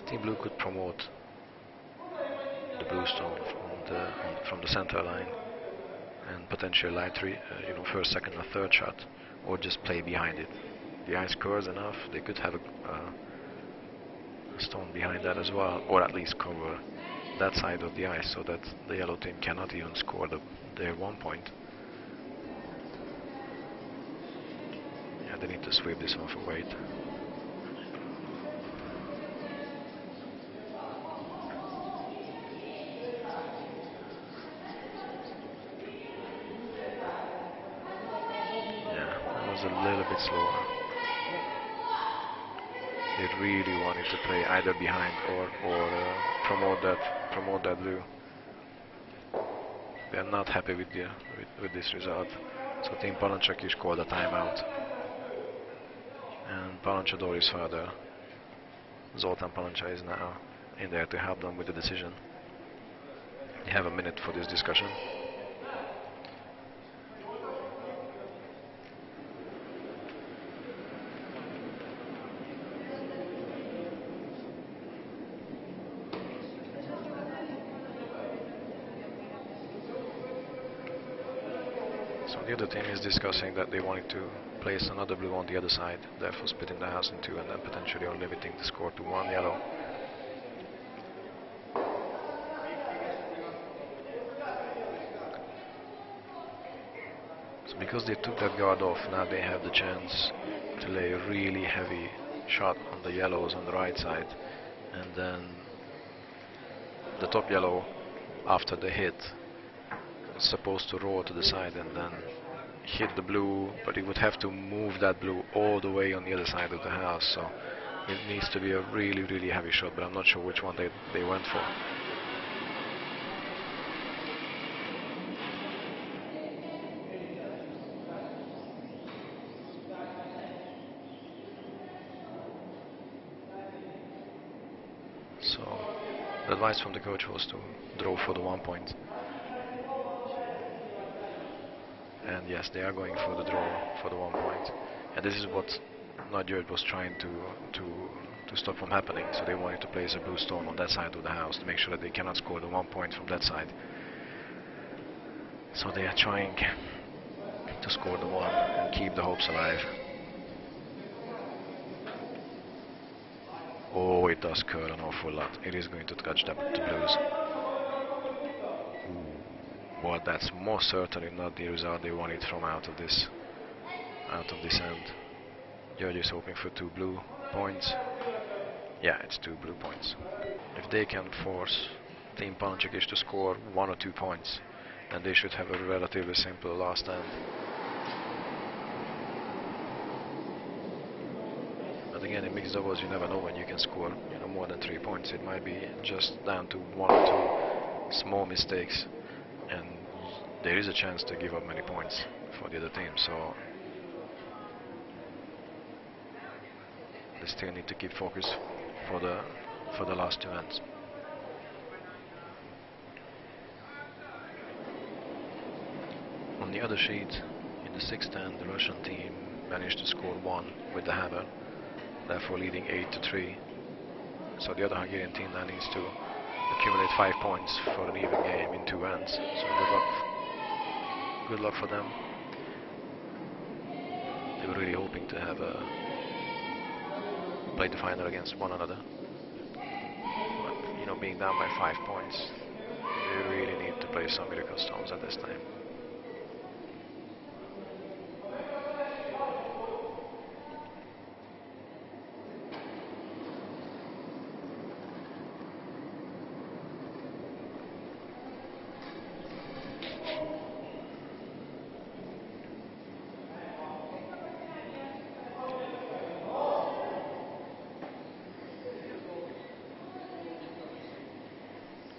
Team Blue could promote the blue stone from the center line and potentially light first, second, or third shot, or just play behind it. The ice curves enough; they could have a stone behind that as well, or at least cover that side of the ice so that the yellow team cannot even score their 1 point. Yeah, they need to sweep this one for weight. A little bit slower. They really wanted to play either behind or promote that blue. They are not happy with this result. So Team Palancsay called a timeout, and Palancsay father Zoltán Kalocsay is now in there to help them with the decision. You have a minute for this discussion. The other team is discussing that they wanted to place another blue on the other side, therefore splitting the house in two and then potentially limiting the score to 1 yellow. So because they took that guard off, now they have the chance to lay a really heavy shot on the yellows on the right side, and then the top yellow, after the hit, is supposed to roll to the side and then hit the blue, but it would have to move that blue all the way on the other side of the house, so it needs to be a really, really heavy shot, but I'm not sure which one they went for. So the advice from the coach was to draw for the 1 point. And yes, they are going for the draw for the 1 point. And this is what Nagy was trying to stop from happening. So they wanted to place a blue stone on that side of the house to make sure that they cannot score the 1 point from that side. So they are trying to score the 1 and keep the hopes alive. Oh, it does curl an awful lot. It is going to touch the blues. But that's most certainly not the result they wanted from out of this end. Judge is hoping for 2 blue points. Yeah, it's 2 blue points. If they can force Team Palancsay to score 1 or 2 points, then they should have a relatively simple last end. But again, in mixed doubles, you never know when you can score, more than 3 points. It might be just down to 1 or 2 small mistakes, and there is a chance to give up many points for the other team. So they still need to keep focus for the last 2 ends. On the other sheet, in the 6th end, the Russian team managed to score 1 with the hammer, therefore leading 8-3. So the other Hungarian team now needs to accumulate 5 points for an even game in 2 ends. So good luck for them. They were really hoping to have play the final against one another. But being down by 5 points, they really need to play some miracle stones at this time.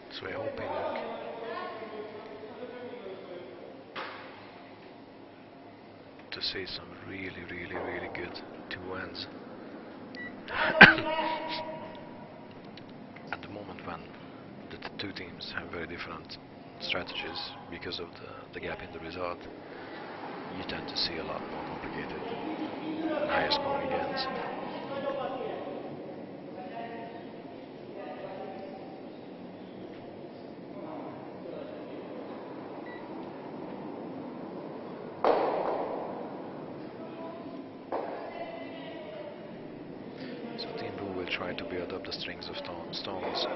So we're hoping to see some really, really, really good 2 ends. At the moment, when the 2 teams have very different strategies because of the gap in the result, you tend to see a lot more complicated, higher scoring ends. build up the strings of stones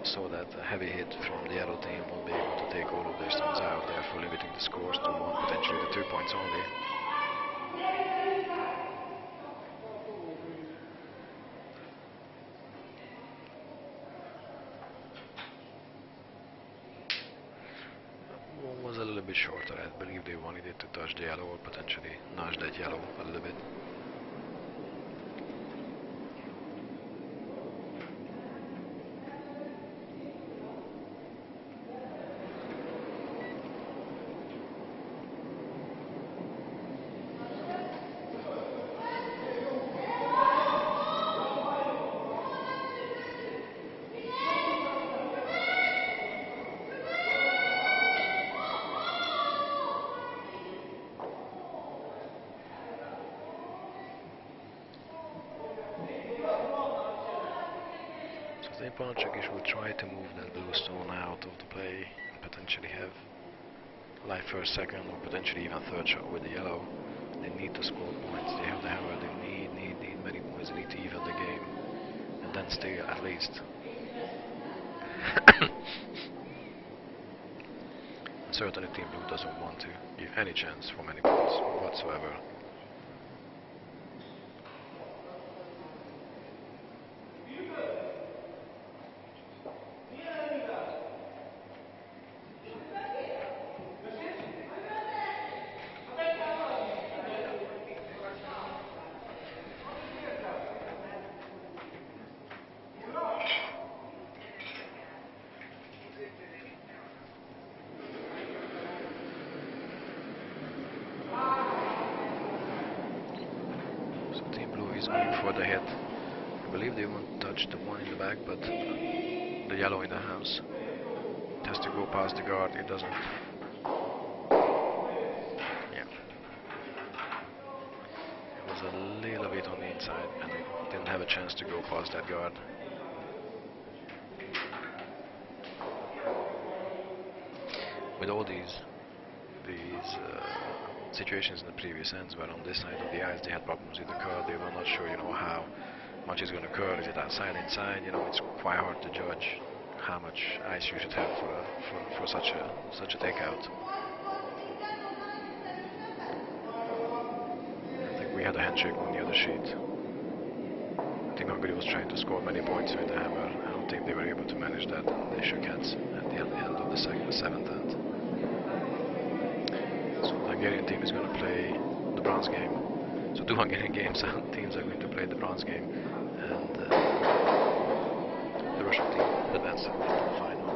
so that a heavy hit from the yellow team won't be able to take all of their stones out, therefore limiting the scores to 1, potentially the 2 points only. One was a little bit shorter. I believe they wanted it to touch the yellow or potentially nudge that yellow a little bit. The opponent Czechs will try to move that blue stone out of the play and potentially have life first, second, or potentially even third shot with the yellow. They need to score points. They have the hammer. They need many points. They need to even the game and then stay at least. Certainly Team Blue doesn't want to give any chance for many points whatsoever. For the hit. I believe they won't touch the one in the back, but the yellow in the house. It has to go past the guard, it doesn't. Yeah. It was a little bit on the inside and it didn't have a chance to go past that guard. With all these situations in the previous ends where on this side of the ice they had problems with the curl, they were not sure, how much is going to curl, is it outside, inside, it's quite hard to judge how much ice you should have for such a takeout. I think we had a handshake on the other sheet. I think Hungary was trying to score many points with the hammer. I don't think they were able to manage that, and they shook hands at the end of the seventh end. So the Hungarian team is going to play the bronze game. So 2 Hungarian teams are going to play the bronze game, and the Russian team advances to the final.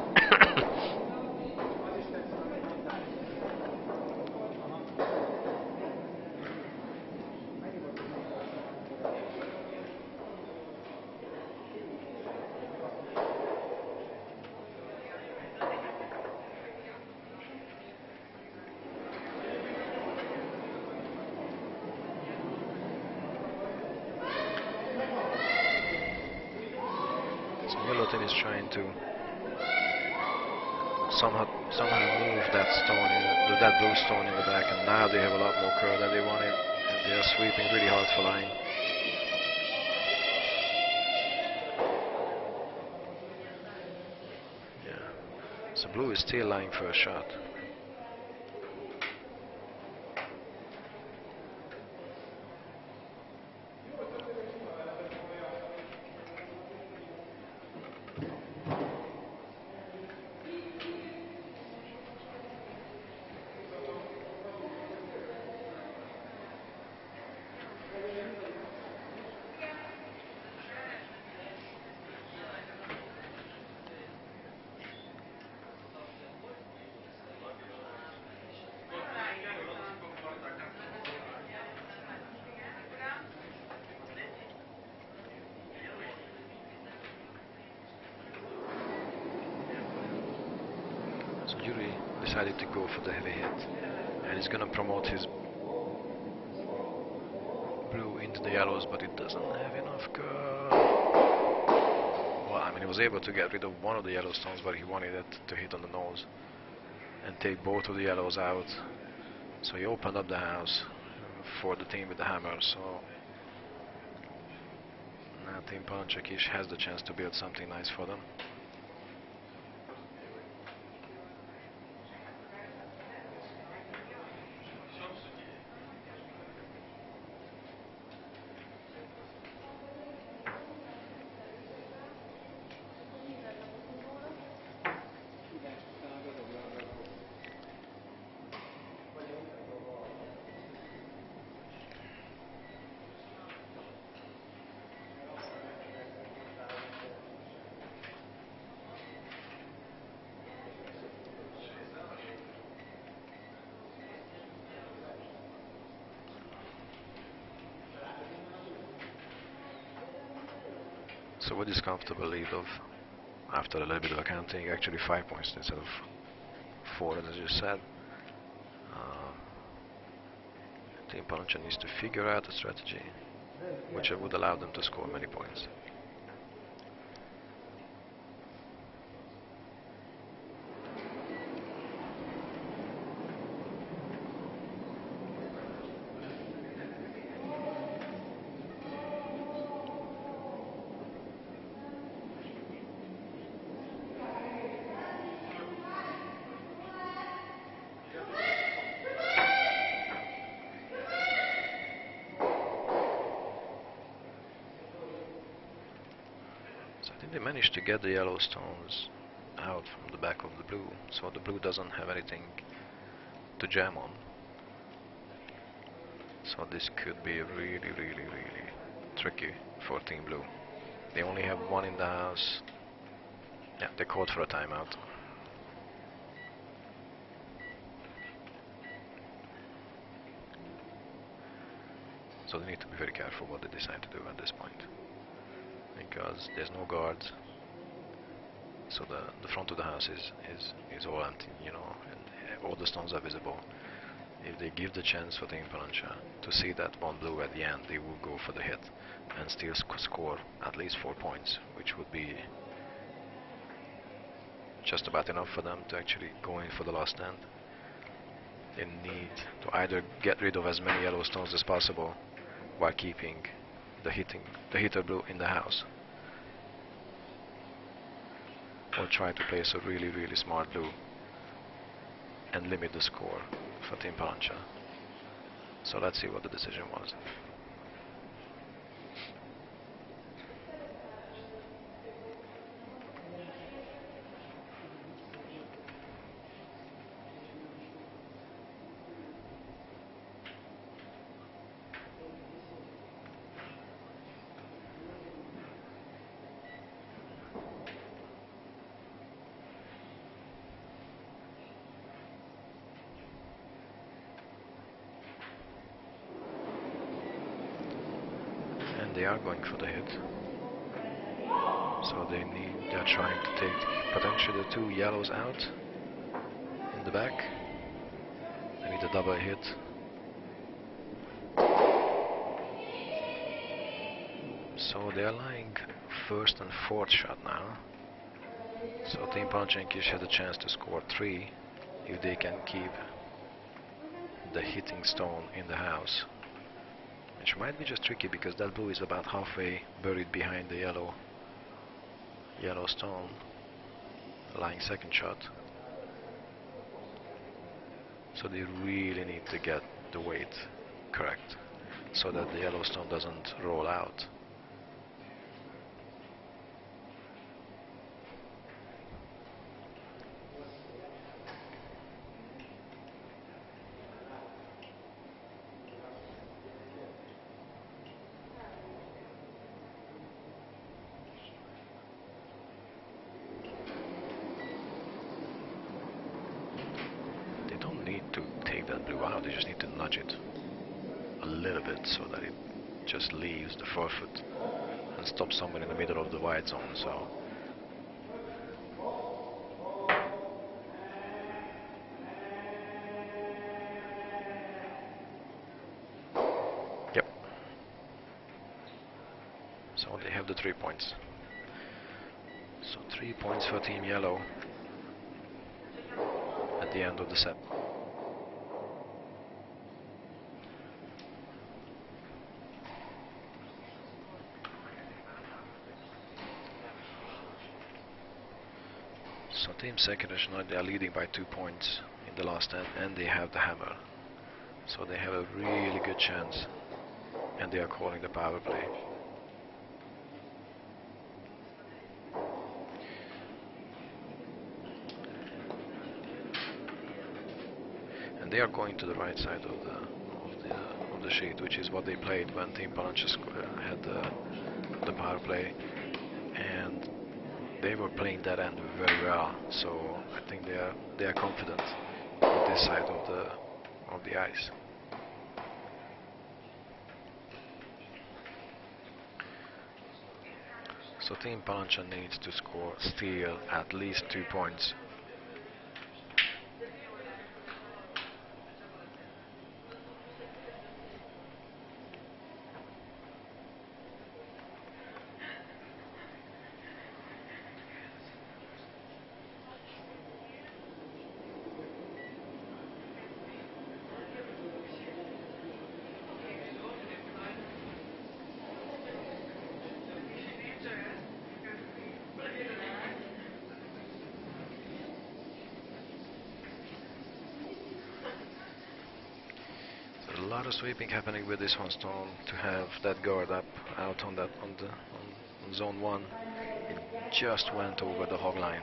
Is trying to somehow move that stone, that blue stone in the back, and now they have a lot more curl than they wanted, and they are sweeping really hard for line. Yeah, so blue is still lying for a shot. Yiwei decided to go for the heavy hit, and he's going to promote his blue into the yellows, but it doesn't have enough curl. Well, I mean, he was able to get rid of one of the yellow stones, but he wanted it to hit on the nose and take both of the yellows out. So he opened up the house for the team with the hammer. So Now Team Kalocsay has the chance to build something nice for them. So with this comfortable lead of, after a little bit of accounting, actually 5 points instead of 4 as I just said. Team Kalocsay needs to figure out a strategy which would allow them to score many points. They managed to get the yellow stones out from the back of the blue, so the blue doesn't have anything to jam on. So this could be really tricky for Team Blue. They only have one in the house. Yeah, they called for a timeout. So they need to be very careful what they decide to do at this point, because there's no guards, so the front of the house is all empty, you know, and all the stones are visible. If they give the chance for Team Kalocsay to see that one blue at the end, they will go for the hit and still score at least 4 points, which would be just about enough for them to actually go in for the last stand. They need to either get rid of as many yellow stones as possible while keeping the hitter blue in the house, or try to place a really smart blue and limit the score for Team Kalocsay. So let's see what the decision was. They are going for the hit, so they're trying to take potentially the 2 yellows out in the back. They need a double hit. So they are lying first and fourth shot now. So Team Kalocsay has a chance to score 3 if they can keep the hitting stone in the house, which might be just tricky because that blue is about halfway buried behind the yellow stone, lying second shot. So they really need to get the weight correct so that the yellow stone doesn't roll out. They just need to nudge it a little bit so that it just leaves the forefoot and stops somewhere in the middle of the white zone. So yep. So they have the 3 points. So 3 points for Team Yellow at the end of the set. So Team Szekeres, they are leading by 2 points in the last end, and they have the hammer. So they have a really good chance, and they are calling the power play. And they are going to the right side of the sheet, which is what they played when Team Palanches had the power play, and they were playing that end very well. So I think they are confident on this side of the ice. So Team Palancha needs to steal at least 2 points. A lot of sweeping happening with this one stone to have that guard up out on zone 1. It just went over the hog line.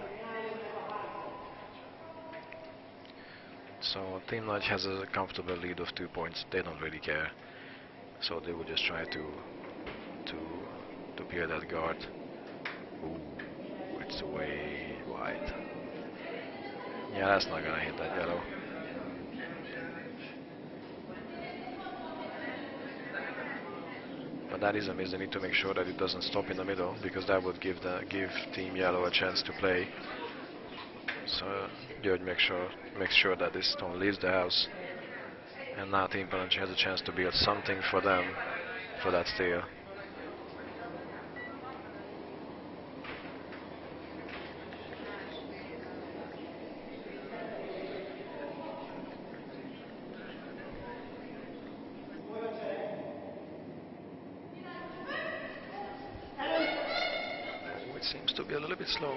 So Team Nagy has a comfortable lead of 2 points. They don't really care. So they will just try to pierce that guard. Ooh, it's way wide. Yeah, that's not gonna hit that yellow. But that is a miss. They need to make sure that it doesn't stop in the middle, because that would give Team Yellow a chance to play. So György makes sure that this stone leaves the house, and now Team Palancha has a chance to build something for them for that steal. Seems to be a little bit slow.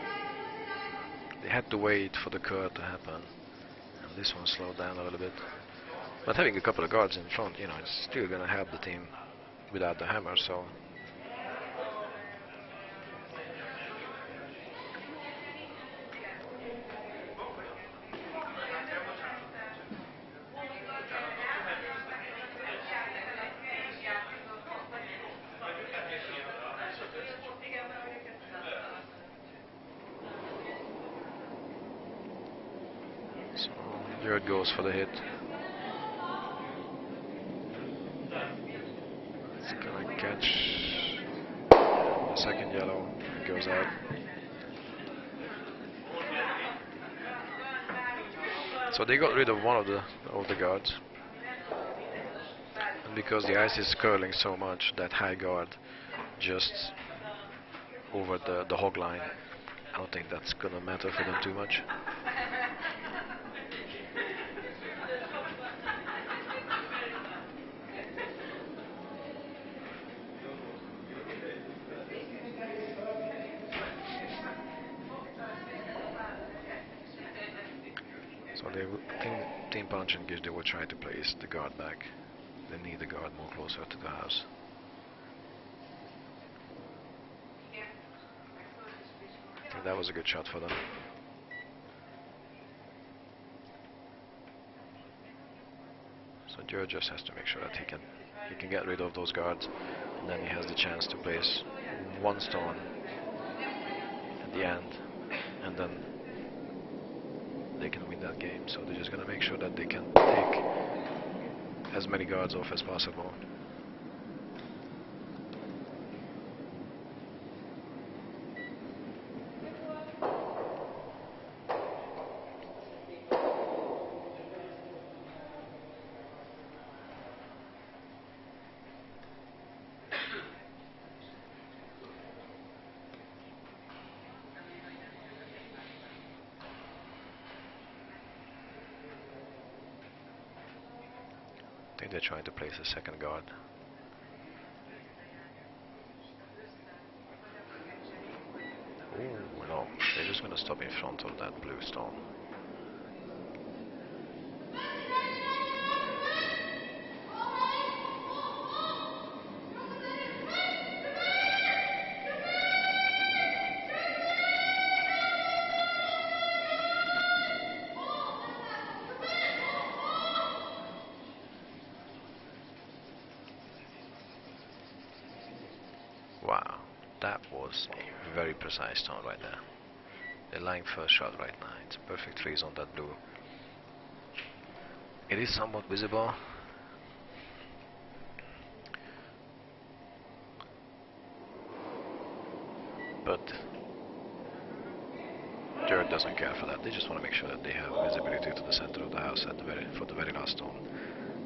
They had to wait for the curve to happen, and this one slowed down a little bit. But having a couple of guards in front, it's still gonna help the team without the hammer. So here it goes for the hit. It's gonna catch the second yellow. It goes out. So they got rid of one of the guards, and because the ice is curling so much, that high guard just over the hog line, I don't think that's gonna matter for them too much. So Team Punch and Gish, they will try to place the guard back. They need the guard more closer to the house. I think that was a good shot for them. So Joe just has to make sure that he can get rid of those guards, and then he has the chance to place one stone at the end, and then they can win that game. So they're just gonna make sure that they can take as many guards off as possible. I think they're trying to place a second guard. Oh no, they're just gonna stop in front of that blue stone. Wow, that was a very precise stone right there. They're lying first shot right now. It's a perfect freeze on that blue. It is somewhat visible. But Jared doesn't care for that. They just want to make sure that they have visibility to the center of the house at for the very last stone.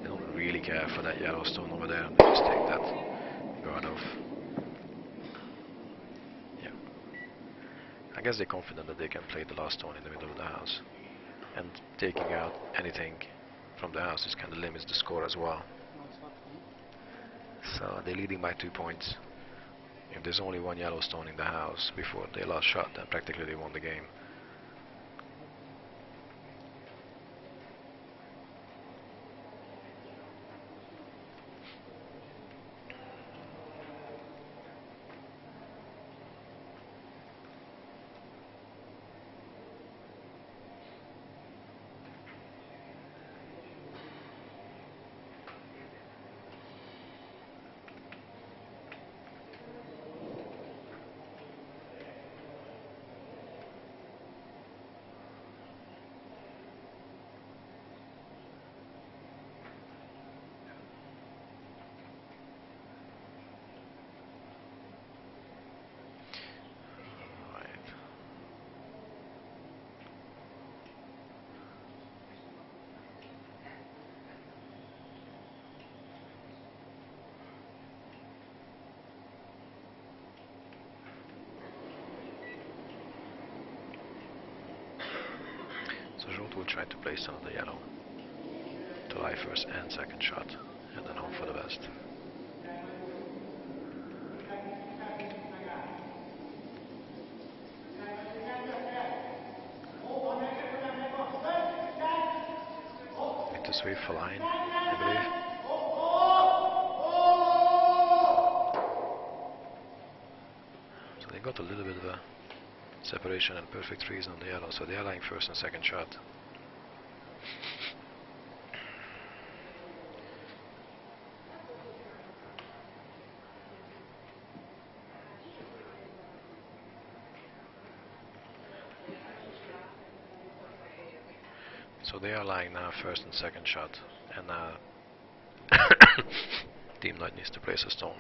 They don't really care for that yellow stone over there. They just take that guard off. Yeah. I guess they're confident that they can play the last stone in the middle of the house. And taking out anything from the house just kind of limits the score as well. So they're leading by 2 points. If there's only one yellow stone in the house before their last shot, then practically they won the game. So Zsolt will try to place another yellow to lie first and second shot, and then hope for the best. Need to sweep for line, I believe. So they got a little bit of a separation and perfect freeze on the yellow, so they are lying first and second shot. So they are lying now first and second shot, and now Team Nagy needs to place a stone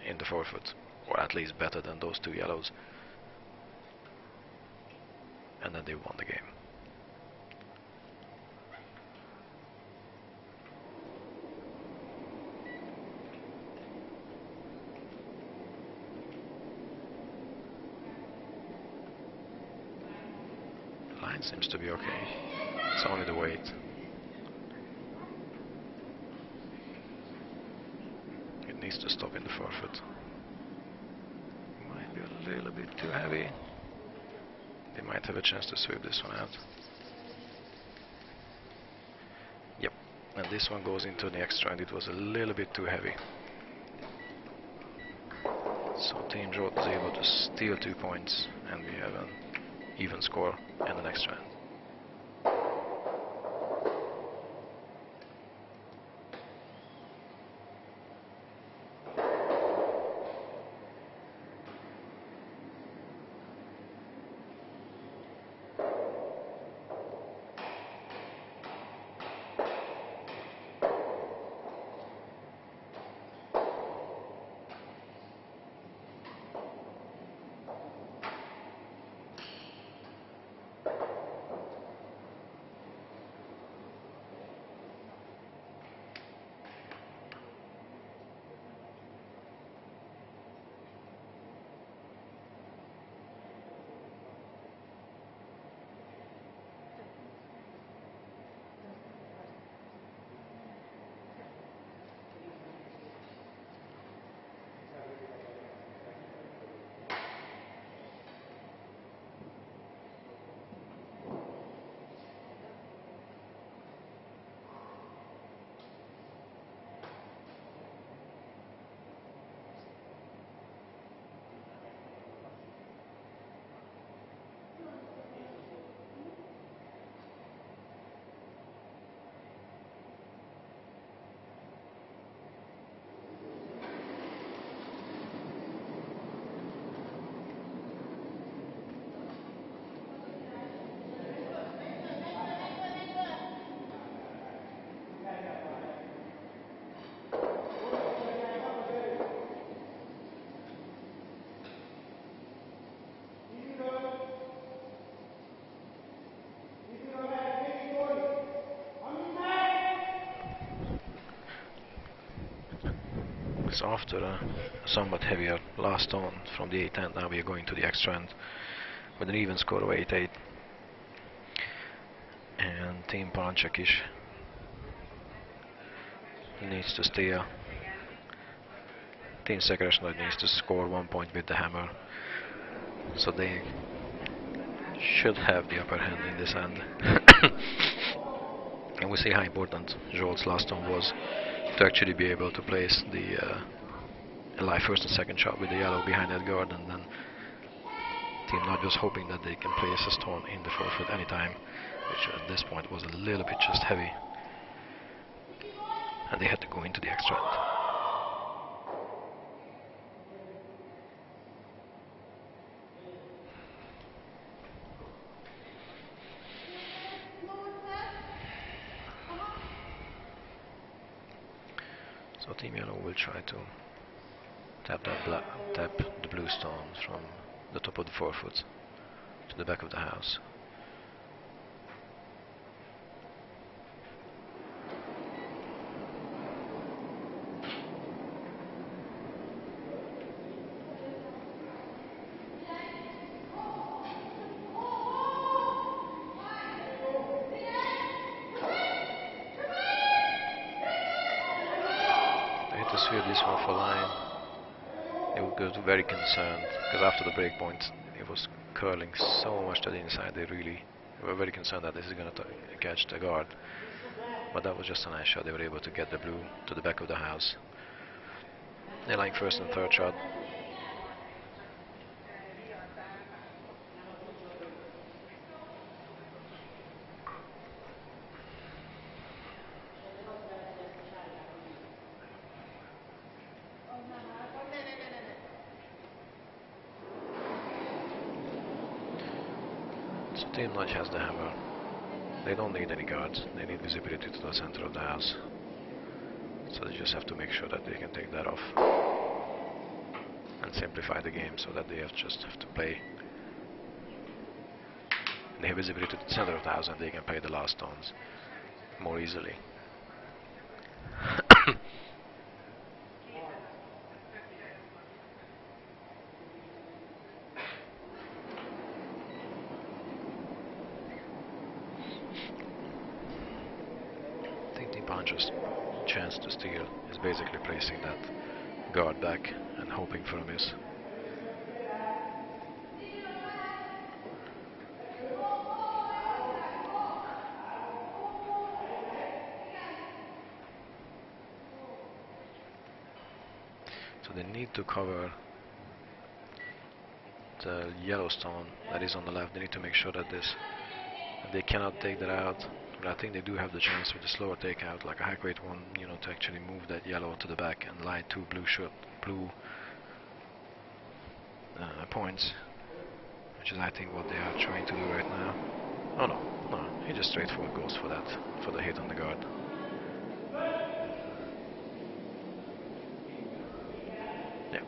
in the forefoot, or at least better than those two yellows, and then they won the game. The line seems to be okay. It's only the weight. It needs to stop in the forefoot. Might be a little bit too heavy. They might have a chance to sweep this one out. Yep, and this one goes into the extra, and it was a little bit too heavy. So Team Zsolt was able to steal 2 points, and we have an even score and an extra. So after a somewhat heavier last on from the 8-10, now we are going to the extra end with an even score of 8-8. And Team Parancsek needs to steal. Team Szekeres needs to score 1 point with the hammer. So they should have the upper hand in this end. And we see how important Zsolt's last one was to actually be able to place the live first and second shot with the yellow behind that guard, and then Team Nagy was hoping that they can place a stone in the forefoot anytime, which at this point was a little bit just heavy, and they had to go into the extra end. So Team Yellow will try to tap the blue stone from the top of the forefoot to the back of the house. Here this one for line. They were very concerned because after the break point it was curling so much to the inside. They were very concerned that this is going to catch the guard. But that was just a nice shot. They were able to get the blue to the back of the house. They're like first and third shot. So Team Nagy has the hammer. They don't need any guards, they need visibility to the center of the house. So they just have to make sure that they can take that off and simplify the game so that they just have to play. They have visibility to the center of the house and they can play the last stones more easily. Parancsak's chance to steal is basically placing that guard back and hoping for a miss. So they need to cover the yellow stone that is on the left. They need to make sure that they cannot take that out. But I think they do have the chance with a slower takeout, like a hack rate one, to actually move that yellow to the back and lie two blue points, which is I think what they are trying to do right now. Oh no, he just straightforward goes for that, for the hit on the guard. Yeah.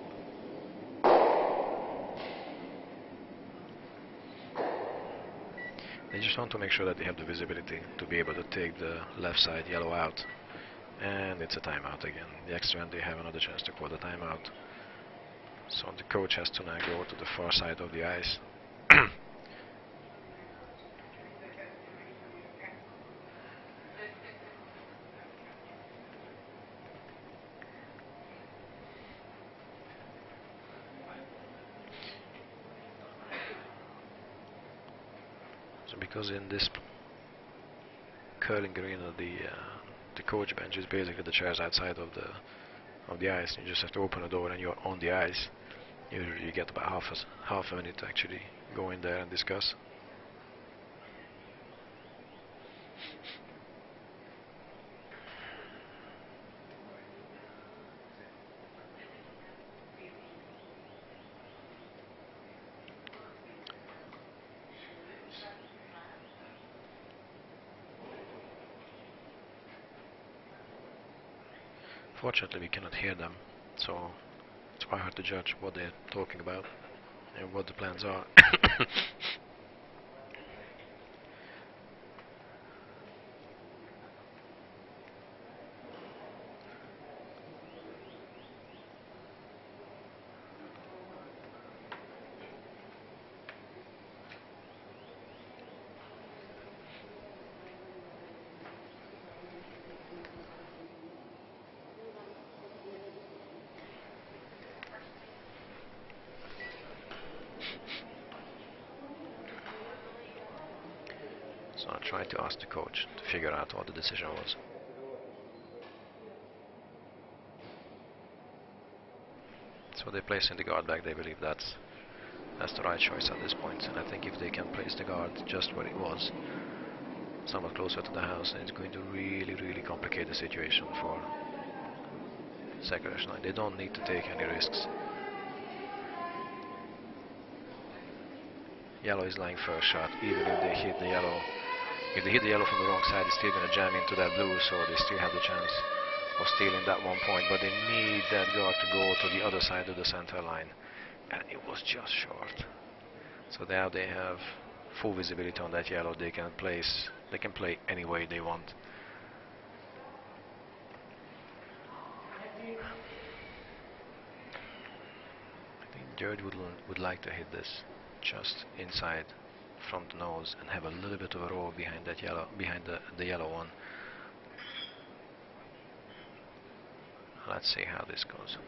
They just want to make sure that they have the visibility to be able to take the left side yellow out. And it's a timeout again. The extra end, they have another chance to call the timeout. So the coach has to now go to the far side of the ice. So because in this curling arena, the coach bench is basically the chairs outside of the ice. You just have to open the door and you're on the ice. Usually you get about half a minute to actually go in there and discuss. Fortunately, we cannot hear them, so it's quite hard to judge what they're talking about and what the plans are. So I'll try to ask the coach to figure out what the decision was. So they place in the guard back. They believe that's the right choice at this point. And I think if they can place the guard just where it was, somewhat closer to the house, then it's going to really complicate the situation for Szekeres. They don't need to take any risks. Yellow is lying first shot. Even if they hit the yellow, if they hit the yellow from the wrong side, it's still going to jam into that blue, so they still have the chance of stealing that 1 point. But they need that guard to go to the other side of the center line, and it was just short. So now they have full visibility on that yellow. They can play any way they want. I think George would like to hit this just inside front nose and have a little bit of a roll behind that yellow, behind the yellow one. Let's see how this goes.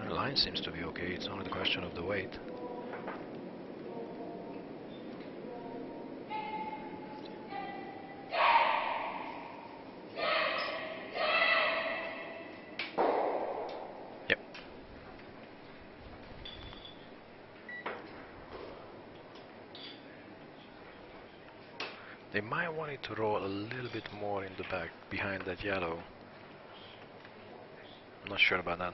The line seems to be okay. It's only the question of the weight. They might want it to roll a little bit more in the back, behind that yellow. I'm not sure about that.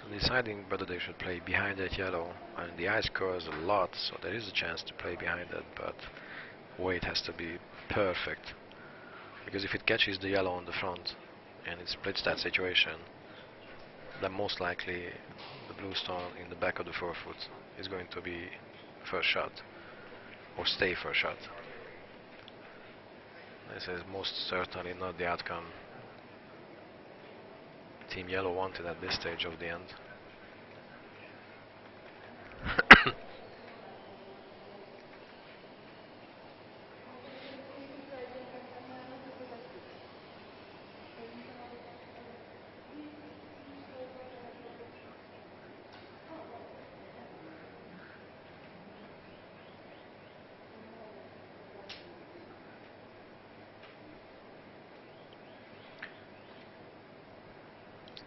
I'm deciding whether they should play behind that yellow, and the ice curves a lot, so there is a chance to play behind it, but weight has to be perfect. Because if it catches the yellow on the front and it splits that situation, then most likely the blue stone in the back of the forefoot is going to be first shot, or stay first shot. This is most certainly not the outcome Team Yellow wanted at this stage of the end.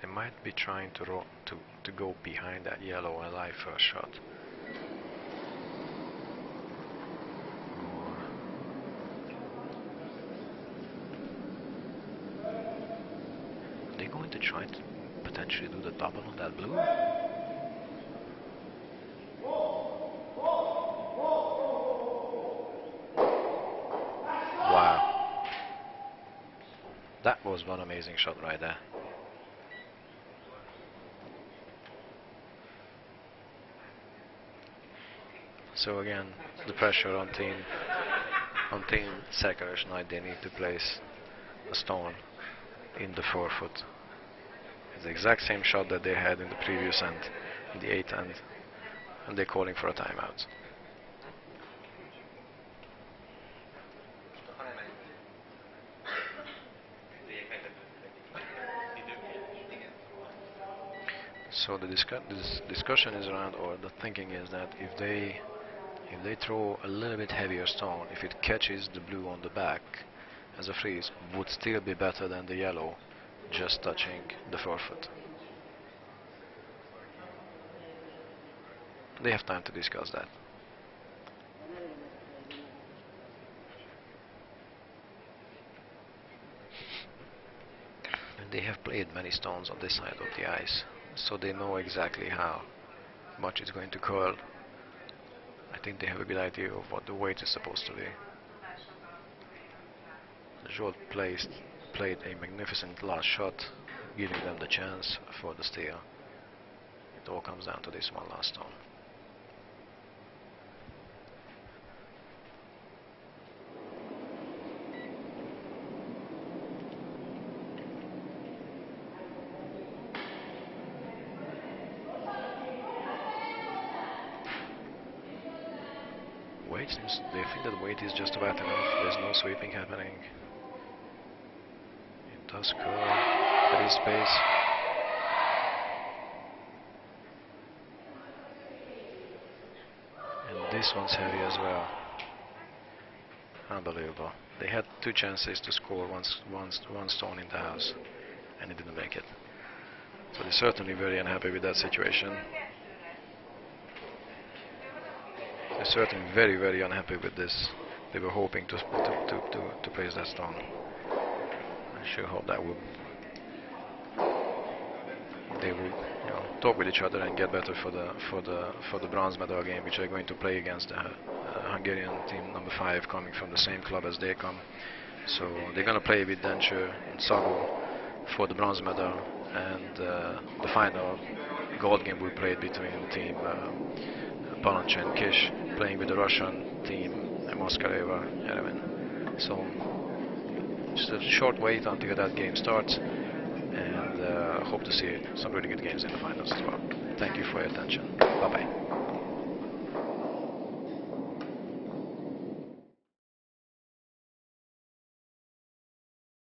They might be trying to go behind that yellow and lie first shot. Are they going to try to potentially do the double on that blue? Wow. That was one amazing shot right there. So again, the pressure on team Szekeres. They need to place a stone in the forefoot. It's the exact same shot that they had in the previous end, in the 8th end, and they're calling for a timeout. So the discussion is around, or the thinking is that if they throw a little bit heavier stone, if it catches the blue on the back as a freeze, would still be better than the yellow just touching the forefoot. They have time to discuss that. And they have played many stones on this side of the ice, so they know exactly how much it's going to curl. I think they have a good idea of what the weight is supposed to be. Jolt placed played a magnificent last shot, giving them the chance for the steal. It all comes down to this one last stone. Weight seems, they think that weight is just about enough. There's no sweeping happening. It does curl. There is space. And this one's heavy as well. Unbelievable. They had two chances to score one stone in the house, and they didn't make it. So they're certainly very unhappy with that situation. They're certainly very, very unhappy with this. They were hoping to place that stone. I sure hope that they would, you know, talk with each other and get better for the bronze medal game, which they're going to play against the Hungarian team number 5, coming from the same club as they come. So they're going to play with Dejia and Szabó for the bronze medal, and the final gold game will be played between team Kalocsay and Kish, playing with the Russian team Moskareva, Yerevan. So just a short wait until that game starts, and hope to see some really good games in the finals as well. Thank you for your attention. Bye bye.